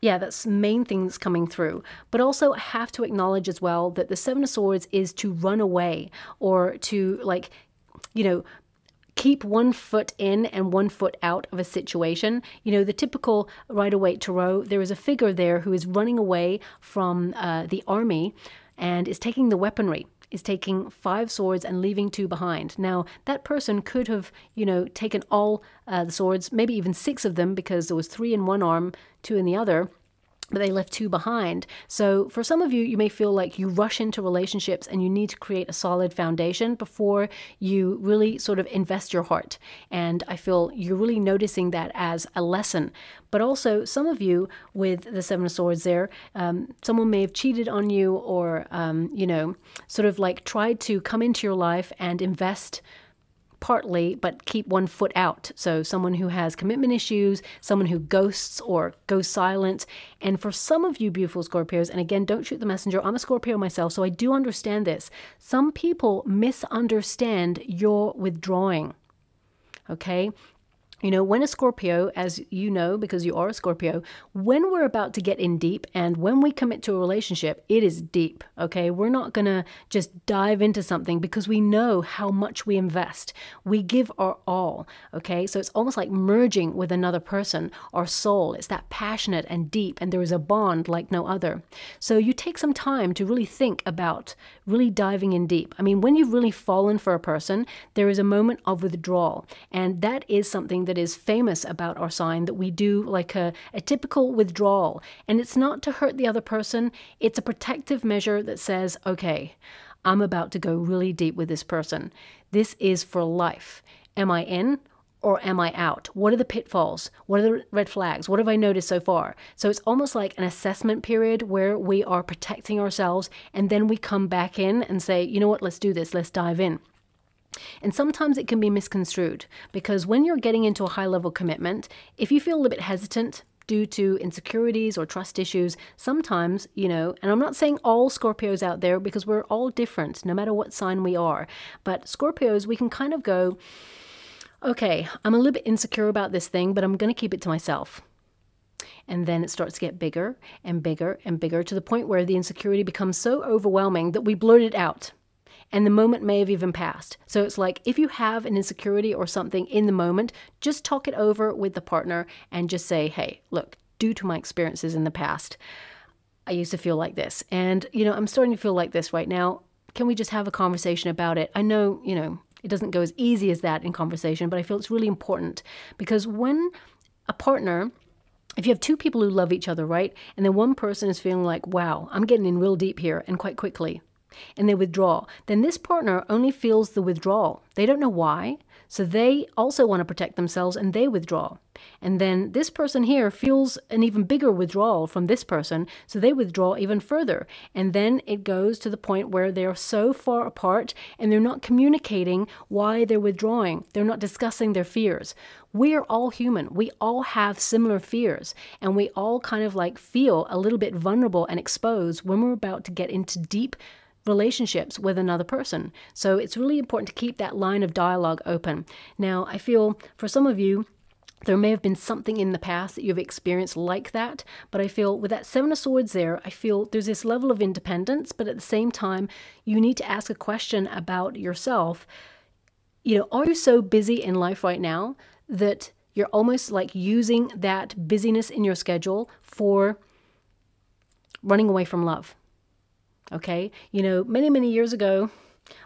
yeah, that's the main thing that's coming through. But also I have to acknowledge as well that the Seven of Swords is to run away or to, like, you know, keep one foot in and one foot out of a situation. You know, the typical Rider-Waite Tarot, there is a figure there who is running away from the army and is taking the weaponry, is taking 5 swords and leaving 2 behind. Now, that person could have, you know, taken all the swords, maybe even 6 of them, because there was 3 in one arm, 2 in the other, but they left 2 behind. So for some of you, you may feel like you rush into relationships and you need to create a solid foundation before you really sort of invest your heart. And I feel you're really noticing that as a lesson. But also some of you with the Seven of Swords there, someone may have cheated on you or, you know, sort of like tried to come into your life and invest partly, but keep one foot out. So someone who has commitment issues, someone who ghosts or goes silent. And for some of you beautiful Scorpios, and again, don't shoot the messenger, I'm a Scorpio myself, so I do understand this. Some people misunderstand your withdrawing, okay? You know, when a Scorpio, as you know, because you are a Scorpio, when we're about to get in deep and when we commit to a relationship, it is deep, okay? We're not going to just dive into something because we know how much we invest. We give our all, okay? So it's almost like merging with another person, our soul. It's that passionate and deep, and there is a bond like no other. So you take some time to really think about really diving in deep. I mean, when you've really fallen for a person, there is a moment of withdrawal, and that is something that is famous about our sign, that we do like a typical withdrawal. And it's not to hurt the other person. It's a protective measure that says, okay, I'm about to go really deep with this person. This is for life. Am I in or am I out? What are the pitfalls? What are the red flags? What have I noticed so far? So it's almost like an assessment period where we are protecting ourselves, and then we come back in and say, you know what, let's do this. Let's dive in. And sometimes it can be misconstrued, because when you're getting into a high-level commitment, if you feel a little bit hesitant due to insecurities or trust issues, sometimes, you know, and I'm not saying all Scorpios out there, because we're all different, no matter what sign we are, but Scorpios, we can kind of go, okay, I'm a little bit insecure about this thing, but I'm going to keep it to myself. And then it starts to get bigger and bigger and bigger, to the point where the insecurity becomes so overwhelming that we blurt it out. And the moment may have even passed. So it's like, if you have an insecurity or something in the moment, just talk it over with the partner and just say, hey, look, due to my experiences in the past, I used to feel like this. And, you know, I'm starting to feel like this right now. Can we just have a conversation about it? I know, you know, it doesn't go as easy as that in conversation, but I feel it's really important, because when a partner, if you have two people who love each other, right? And then one person is feeling like, wow, I'm getting in real deep here, and quite quickly, and they withdraw, then this partner only feels the withdrawal. They don't know why, so they also want to protect themselves, and they withdraw. And then this person here feels an even bigger withdrawal from this person, so they withdraw even further. And then it goes to the point where they're so far apart, and they're not communicating why they're withdrawing. They're not discussing their fears. We are all human. We all have similar fears, and we all kind of like feel a little bit vulnerable and exposed when we're about to get into deep relationships with another person. So it's really important to keep that line of dialogue open. Now, I feel for some of you, there may have been something in the past that you've experienced like that, but I feel with that Seven of Swords there, I feel there's this level of independence, but at the same time, you need to ask a question about yourself. You know, are you so busy in life right now that you're almost like using that busyness in your schedule for running away from love? Okay, you know, many, many years ago,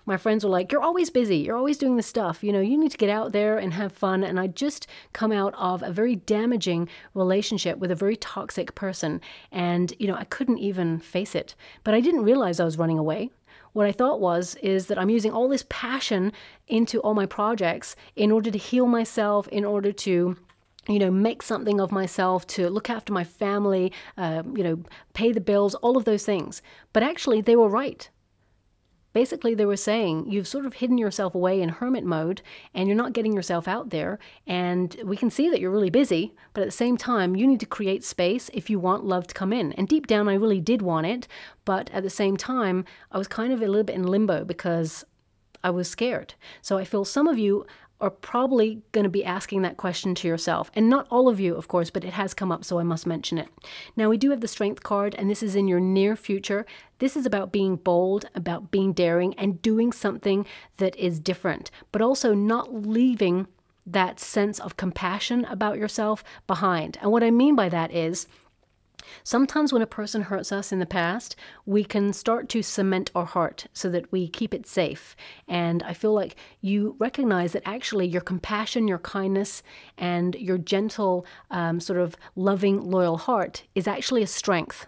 my friends were like, you're always busy. You're always doing this stuff. You know, you need to get out there and have fun. And I just come out of a very damaging relationship with a very toxic person. And, you know, I couldn't even face it. But I didn't realize I was running away. What I thought is that I'm using all this passion into all my projects in order to heal myself, in order to, you know, make something of myself, to look after my family, you know, pay the bills, all of those things. But actually, they were right. Basically, they were saying, you've sort of hidden yourself away in hermit mode, and you're not getting yourself out there. And we can see that you're really busy, but at the same time, you need to create space if you want love to come in. And deep down, I really did want it. But at the same time, I was kind of a little bit in limbo because I was scared. So I feel some of you are probably going to be asking that question to yourself. And not all of you, of course, but it has come up, so I must mention it. Now, we do have the Strength card, and this is in your near future. This is about being bold, about being daring, and doing something that is different, but also not leaving that sense of compassion about yourself behind. And what I mean by that is, sometimes when a person hurts us in the past, we can start to cement our heart so that we keep it safe. And I feel like you recognize that actually your compassion, your kindness, and your gentle, sort of loving, loyal heart is actually a strength.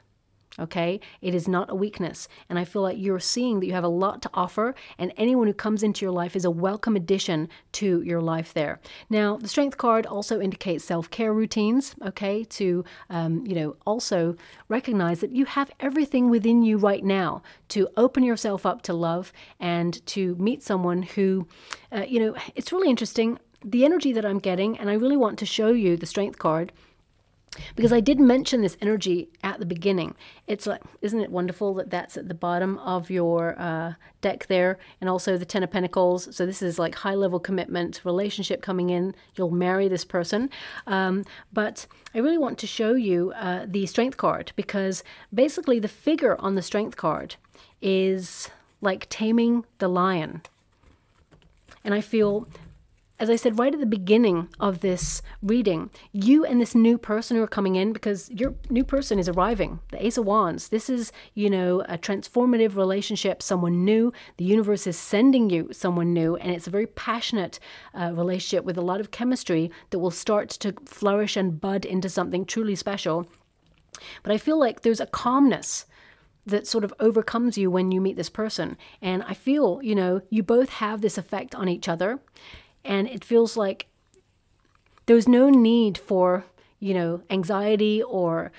Okay, it is not a weakness. And I feel like you're seeing that you have a lot to offer, and anyone who comes into your life is a welcome addition to your life there. Now, the Strength card also indicates self-care routines, okay, to, you know, also recognize that you have everything within you right now to open yourself up to love and to meet someone who, you know, it's really interesting, the energy that I'm getting, and I really want to show you the Strength card. Because I did mention this energy at the beginning. It's like, isn't it wonderful that that's at the bottom of your deck there, and also the Ten of Pentacles. So this is like high-level commitment, relationship coming in. You'll marry this person. But I really want to show you the Strength card, because basically the figure on the Strength card is like taming the lion. And I feel, as I said right at the beginning of this reading, you and this new person who are coming in, because your new person is arriving, the Ace of Wands. This is, you know, a transformative relationship, someone new. The universe is sending you someone new, and it's a very passionate relationship with a lot of chemistry that will start to flourish and bud into something truly special. But I feel like there's a calmness that sort of overcomes you when you meet this person. And I feel, you know, you both have this effect on each other. And it feels like there's no need for, you know, anxiety or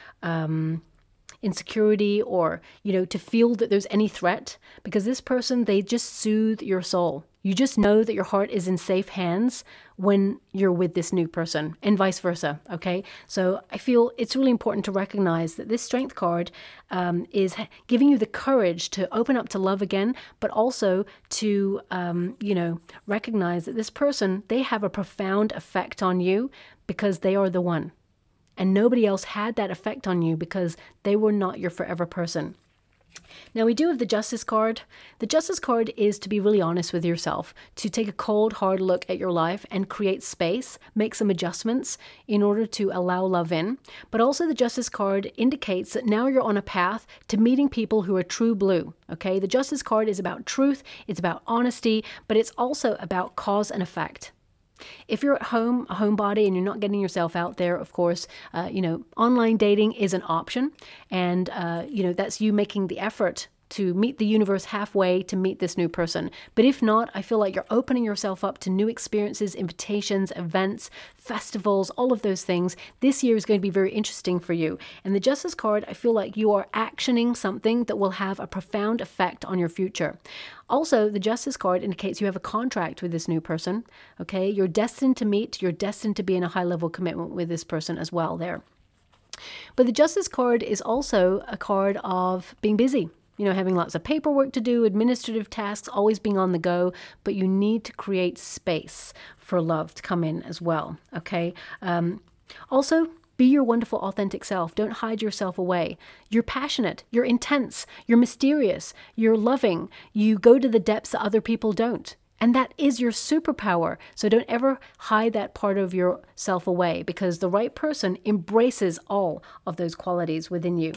insecurity, or, you know, to feel that there's any threat, because this person, they just soothe your soul. You just know that your heart is in safe hands when you're with this new person, and vice versa, okay? So I feel it's really important to recognize that this Strength card is giving you the courage to open up to love again, but also to, you know, recognize that this person, they have a profound effect on you because they are the one. And nobody else had that effect on you because they were not your forever person. Now we do have the Justice card. The Justice card is to be really honest with yourself, to take a cold, hard look at your life and create space, make some adjustments in order to allow love in. But also the Justice card indicates that now you're on a path to meeting people who are true blue, okay? The Justice card is about truth, it's about honesty, but it's also about cause and effect. If you're at home, a homebody, and you're not getting yourself out there, of course, you know, online dating is an option. And, you know, that's you making the effort to meet the universe halfway to meet this new person. But if not, I feel like you're opening yourself up to new experiences, invitations, events, festivals, all of those things. This year is going to be very interesting for you. And the Justice card, I feel like you are actioning something that will have a profound effect on your future. Also, the Justice card indicates you have a contract with this new person, okay? You're destined to meet, you're destined to be in a high-level commitment with this person as well there. But the Justice card is also a card of being busy. You know, having lots of paperwork to do, administrative tasks, always being on the go, but you need to create space for love to come in as well, okay? Also, be your wonderful, authentic self. Don't hide yourself away. You're passionate, you're intense, you're mysterious, you're loving. You go to the depths that other people don't. And that is your superpower. So don't ever hide that part of yourself away, because the right person embraces all of those qualities within you.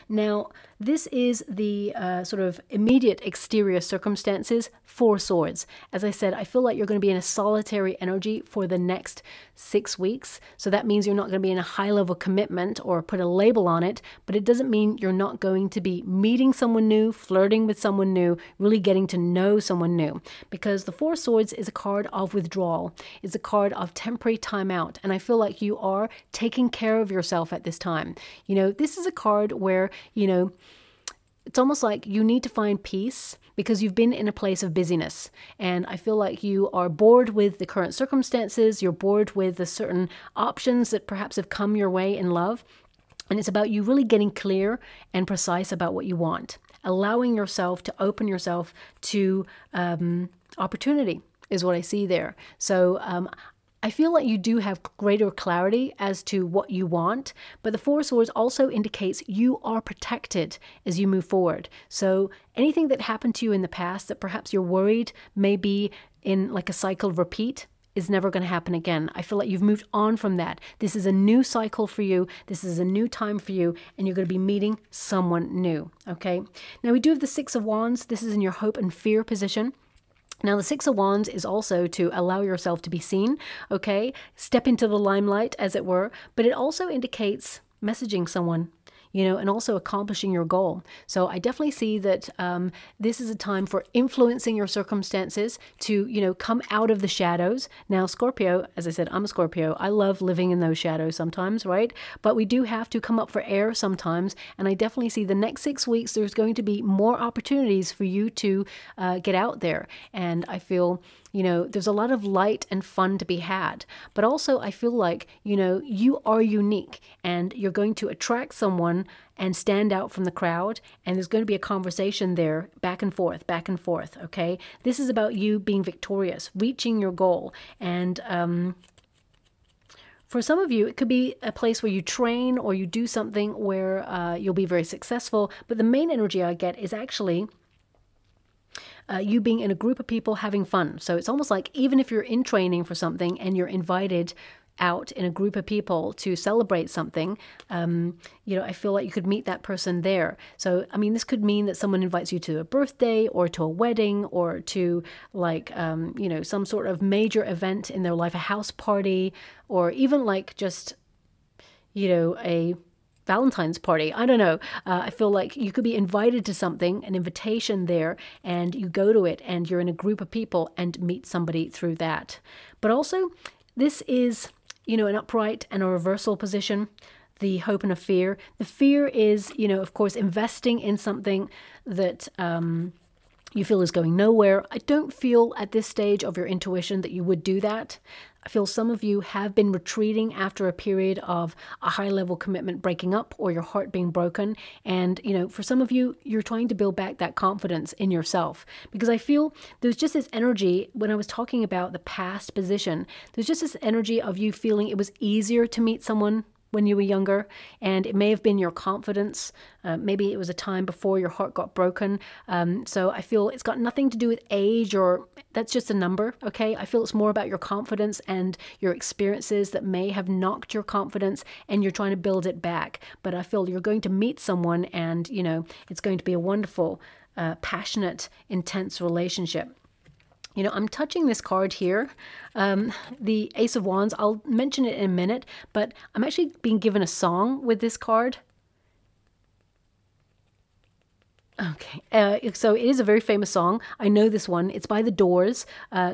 Now, this is the sort of immediate exterior circumstances, Four Swords. As I said, I feel like you're going to be in a solitary energy for the next 6 weeks. So that means you're not going to be in a high-level commitment or put a label on it, but it doesn't mean you're not going to be meeting someone new, flirting with someone new, really getting to know someone new. Because the Four Swords is a card of withdrawal. It's a card of temporary time out. And I feel like you are taking care of yourself at this time. You know, this is a card where, you know, it's almost like you need to find peace because you've been in a place of busyness. And I feel like you are bored with the current circumstances. You're bored with the certain options that perhaps have come your way in love. And it's about you really getting clear and precise about what you want. Allowing yourself to open yourself to opportunity is what I see there. So I feel like you do have greater clarity as to what you want, but the Four Swords also indicates you are protected as you move forward. So anything that happened to you in the past that perhaps you're worried may be in like a cycle of repeat is never going to happen again. I feel like you've moved on from that. This is a new cycle for you. This is a new time for you, and you're going to be meeting someone new, okay? Now we do have the Six of Wands. This is in your hope and fear position. Now, the Six of Wands is also to allow yourself to be seen, okay? Step into the limelight, as it were. But it also indicates messaging someone, you know, and also accomplishing your goal. So I definitely see that this is a time for influencing your circumstances to, you know, come out of the shadows. Now, Scorpio, as I said, I'm a Scorpio. I love living in those shadows sometimes, right? But we do have to come up for air sometimes. And I definitely see the next 6 weeks, there's going to be more opportunities for you to get out there. And I feel, You know, there's a lot of light and fun to be had. But also I feel like, you know, you are unique and you're going to attract someone and stand out from the crowd. And there's going to be a conversation there back and forth, okay? This is about you being victorious, reaching your goal. And for some of you, it could be a place where you train or you do something where you'll be very successful. But the main energy I get is actually you being in a group of people having fun. So it's almost like even if you're in training for something and you're invited out in a group of people to celebrate something, you know, I feel like you could meet that person there. So, I mean, this could mean that someone invites you to a birthday or to a wedding or to like, you know, some sort of major event in their life, a house party, or even like just, you know, a Valentine's party. I don't know. I feel like you could be invited to something, an invitation there, and you go to it and you're in a group of people and meet somebody through that. But also, this is, you know, an upright and a reversal position, the hope and a fear. The fear is, you know, of course, investing in something that you feel is going nowhere. I don't feel at this stage of your intuition that you would do that. I feel some of you have been retreating after a period of a high-level commitment breaking up or your heart being broken. And, you know, for some of you, you're trying to build back that confidence in yourself. Because I feel there's just this energy, when I was talking about the past position, there's just this energy of you feeling it was easier to meet someone when you were younger, and it may have been your confidence. Maybe it was a time before your heart got broken. So I feel it's got nothing to do with age, or that's just a number, okay? I feel it's more about your confidence and your experiences that may have knocked your confidence, and you're trying to build it back. But I feel you're going to meet someone, and, you know, it's going to be a wonderful, passionate, intense relationship. You know, I'm touching this card here, the Ace of Wands. I'll mention it in a minute, but I'm actually being given a song with this card. Okay, so it is a very famous song. I know this one. It's by The Doors,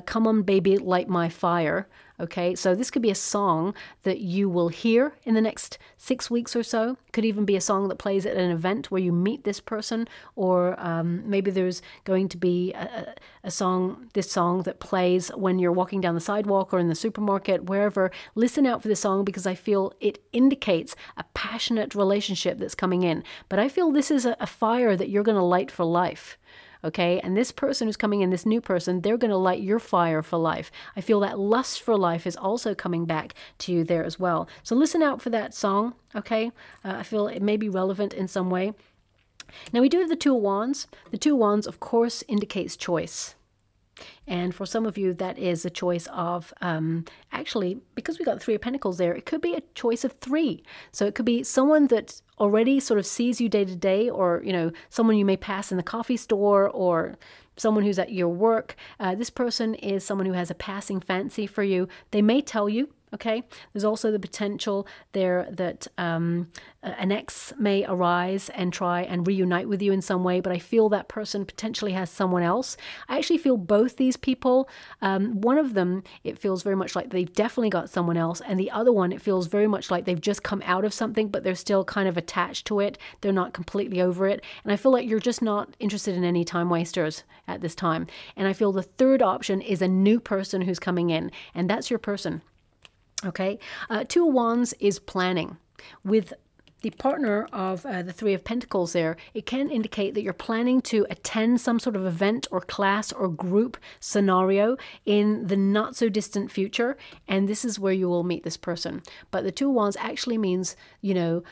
Come On Baby, Light My Fire. Okay, so this could be a song that you will hear in the next 6 weeks or so. Could even be a song that plays at an event where you meet this person, or maybe there's going to be this song that plays when you're walking down the sidewalk or in the supermarket, wherever. Listen out for this song because I feel it indicates a passionate relationship that's coming in. But I feel this is a fire that you're going to light for life. Okay, and this person who's coming in, this new person, they're going to light your fire for life. I feel that lust for life is also coming back to you there as well. So listen out for that song, okay? I feel it may be relevant in some way. Now we do have the Two of Wands. The Two of Wands, of course, indicates choice. And for some of you, that is a choice of, actually, because we got the Three of Pentacles there, it could be a choice of three. So it could be someone that already sort of sees you day to day, or, you know, someone you may pass in the coffee store, or someone who's at your work. This person is someone who has a passing fancy for you. They may tell you, okay? There's also the potential there that an ex may arise and try and reunite with you in some way, but I feel that person potentially has someone else. I actually feel both these people. One of them, it feels very much like they've definitely got someone else, and the other one, it feels very much like they've just come out of something, but they're still kind of attached to it. They're not completely over it, and I feel like you're just not interested in any time wasters at this time. And I feel the third option is a new person who's coming in, and that's your person. Okay, Two of Wands is planning. With the partner of the Three of Pentacles there, it can indicate that you're planning to attend some sort of event or class or group scenario in the not so distant future, and this is where you will meet this person. But the Two of Wands actually means, you know,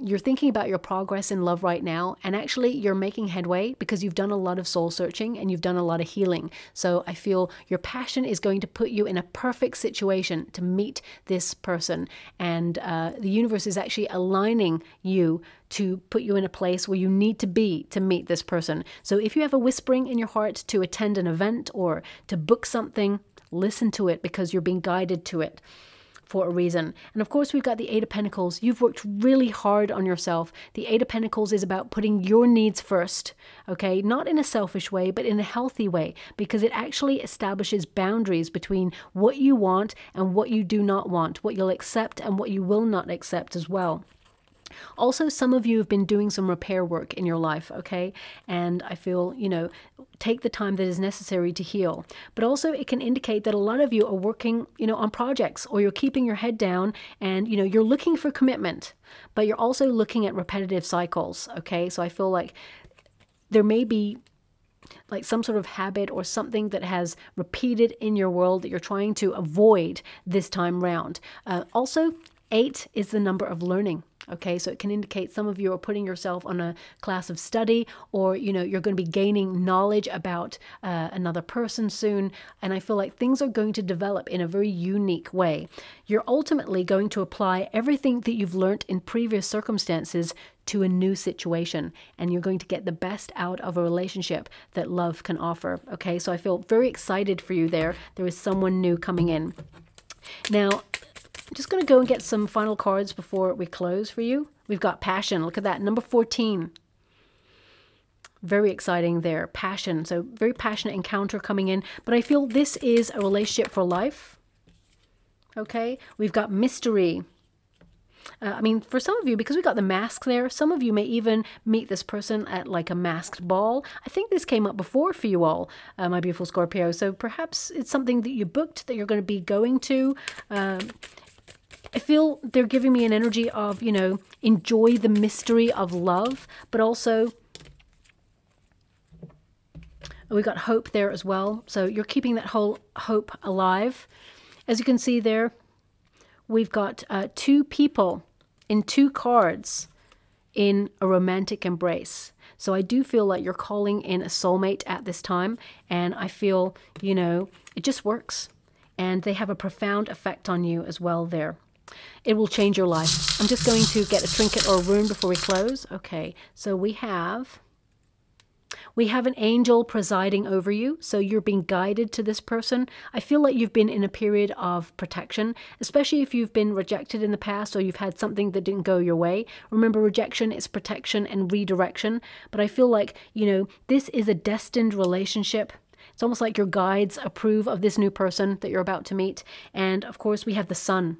you're thinking about your progress in love right now, and actually you're making headway because you've done a lot of soul searching and you've done a lot of healing. So I feel your passion is going to put you in a perfect situation to meet this person, and the universe is actually aligning you to put you in a place where you need to be to meet this person. So if you have a whispering in your heart to attend an event or to book something, listen to it because you're being guided to it for a reason. And of course, we've got the Eight of Pentacles. You've worked really hard on yourself. The Eight of Pentacles is about putting your needs first, okay? Not in a selfish way, but in a healthy way, because it actually establishes boundaries between what you want and what you do not want, what you'll accept and what you will not accept as well. Also, some of you have been doing some repair work in your life, okay? And I feel, you know, take the time that is necessary to heal. But also it can indicate that a lot of you are working, you know, on projects, or you're keeping your head down and, you know, you're looking for commitment, but you're also looking at repetitive cycles, okay? So I feel like there may be like some sort of habit or something that has repeated in your world that you're trying to avoid this time round. Also, 8 is the number of learning. Okay, so it can indicate some of you are putting yourself on a class of study, or, you know, you're going to be gaining knowledge about another person soon. And I feel like things are going to develop in a very unique way. You're ultimately going to apply everything that you've learned in previous circumstances to a new situation, and you're going to get the best out of a relationship that love can offer. Okay, so I feel very excited for you there. There is someone new coming in. Now, I'm just going to go and get some final cards before we close for you. We've got passion. Look at that. Number 14. Very exciting there. Passion. So very passionate encounter coming in. But I feel this is a relationship for life. Okay. We've got mystery. I mean, for some of you, because we got the mask there, some of you may even meet this person at like a masked ball. I think this came up before for you all, my beautiful Scorpio. So perhaps it's something that you booked that you're going to be going to. I feel they're giving me an energy of, you know, enjoy the mystery of love, but also we got hope there as well. So you're keeping that whole hope alive. As you can see there, we've got 2 people in 2 cards in a romantic embrace. So I do feel like you're calling in a soulmate at this time. And I feel, you know, it just works. And they have a profound effect on you as well there. It will change your life. I'm just going to get a trinket or a rune before we close. Okay, so we have an angel presiding over you, so you're being guided to this person. I feel like you've been in a period of protection, especially if you've been rejected in the past or you've had something that didn't go your way. Remember, rejection is protection and redirection. But I feel like, you know, this is a destined relationship. It's almost like your guides approve of this new person that you're about to meet. And of course, we have the sun.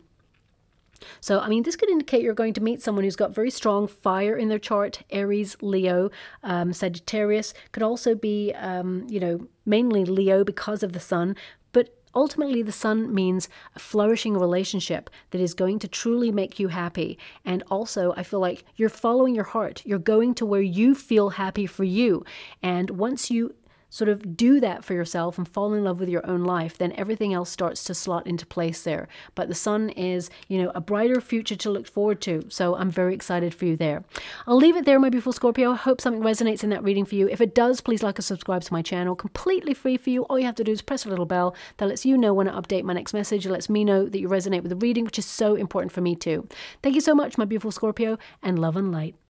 So, I mean, this could indicate you're going to meet someone who's got very strong fire in their chart. Aries, Leo, Sagittarius. Could also be, you know, mainly Leo because of the sun. But ultimately, the sun means a flourishing relationship that is going to truly make you happy. And also, I feel like you're following your heart. You're going to where you feel happy for you. And once you sort of do that for yourself and fall in love with your own life, then everything else starts to slot into place there. But the sun is, you know, a brighter future to look forward to. So I'm very excited for you there. I'll leave it there, my beautiful Scorpio. I hope something resonates in that reading for you. If it does, please like and subscribe to my channel. Completely free for you. All you have to do is press a little bell that lets you know when I update my next message. It lets me know that you resonate with the reading, which is so important for me too. Thank you so much, my beautiful Scorpio, and love and light.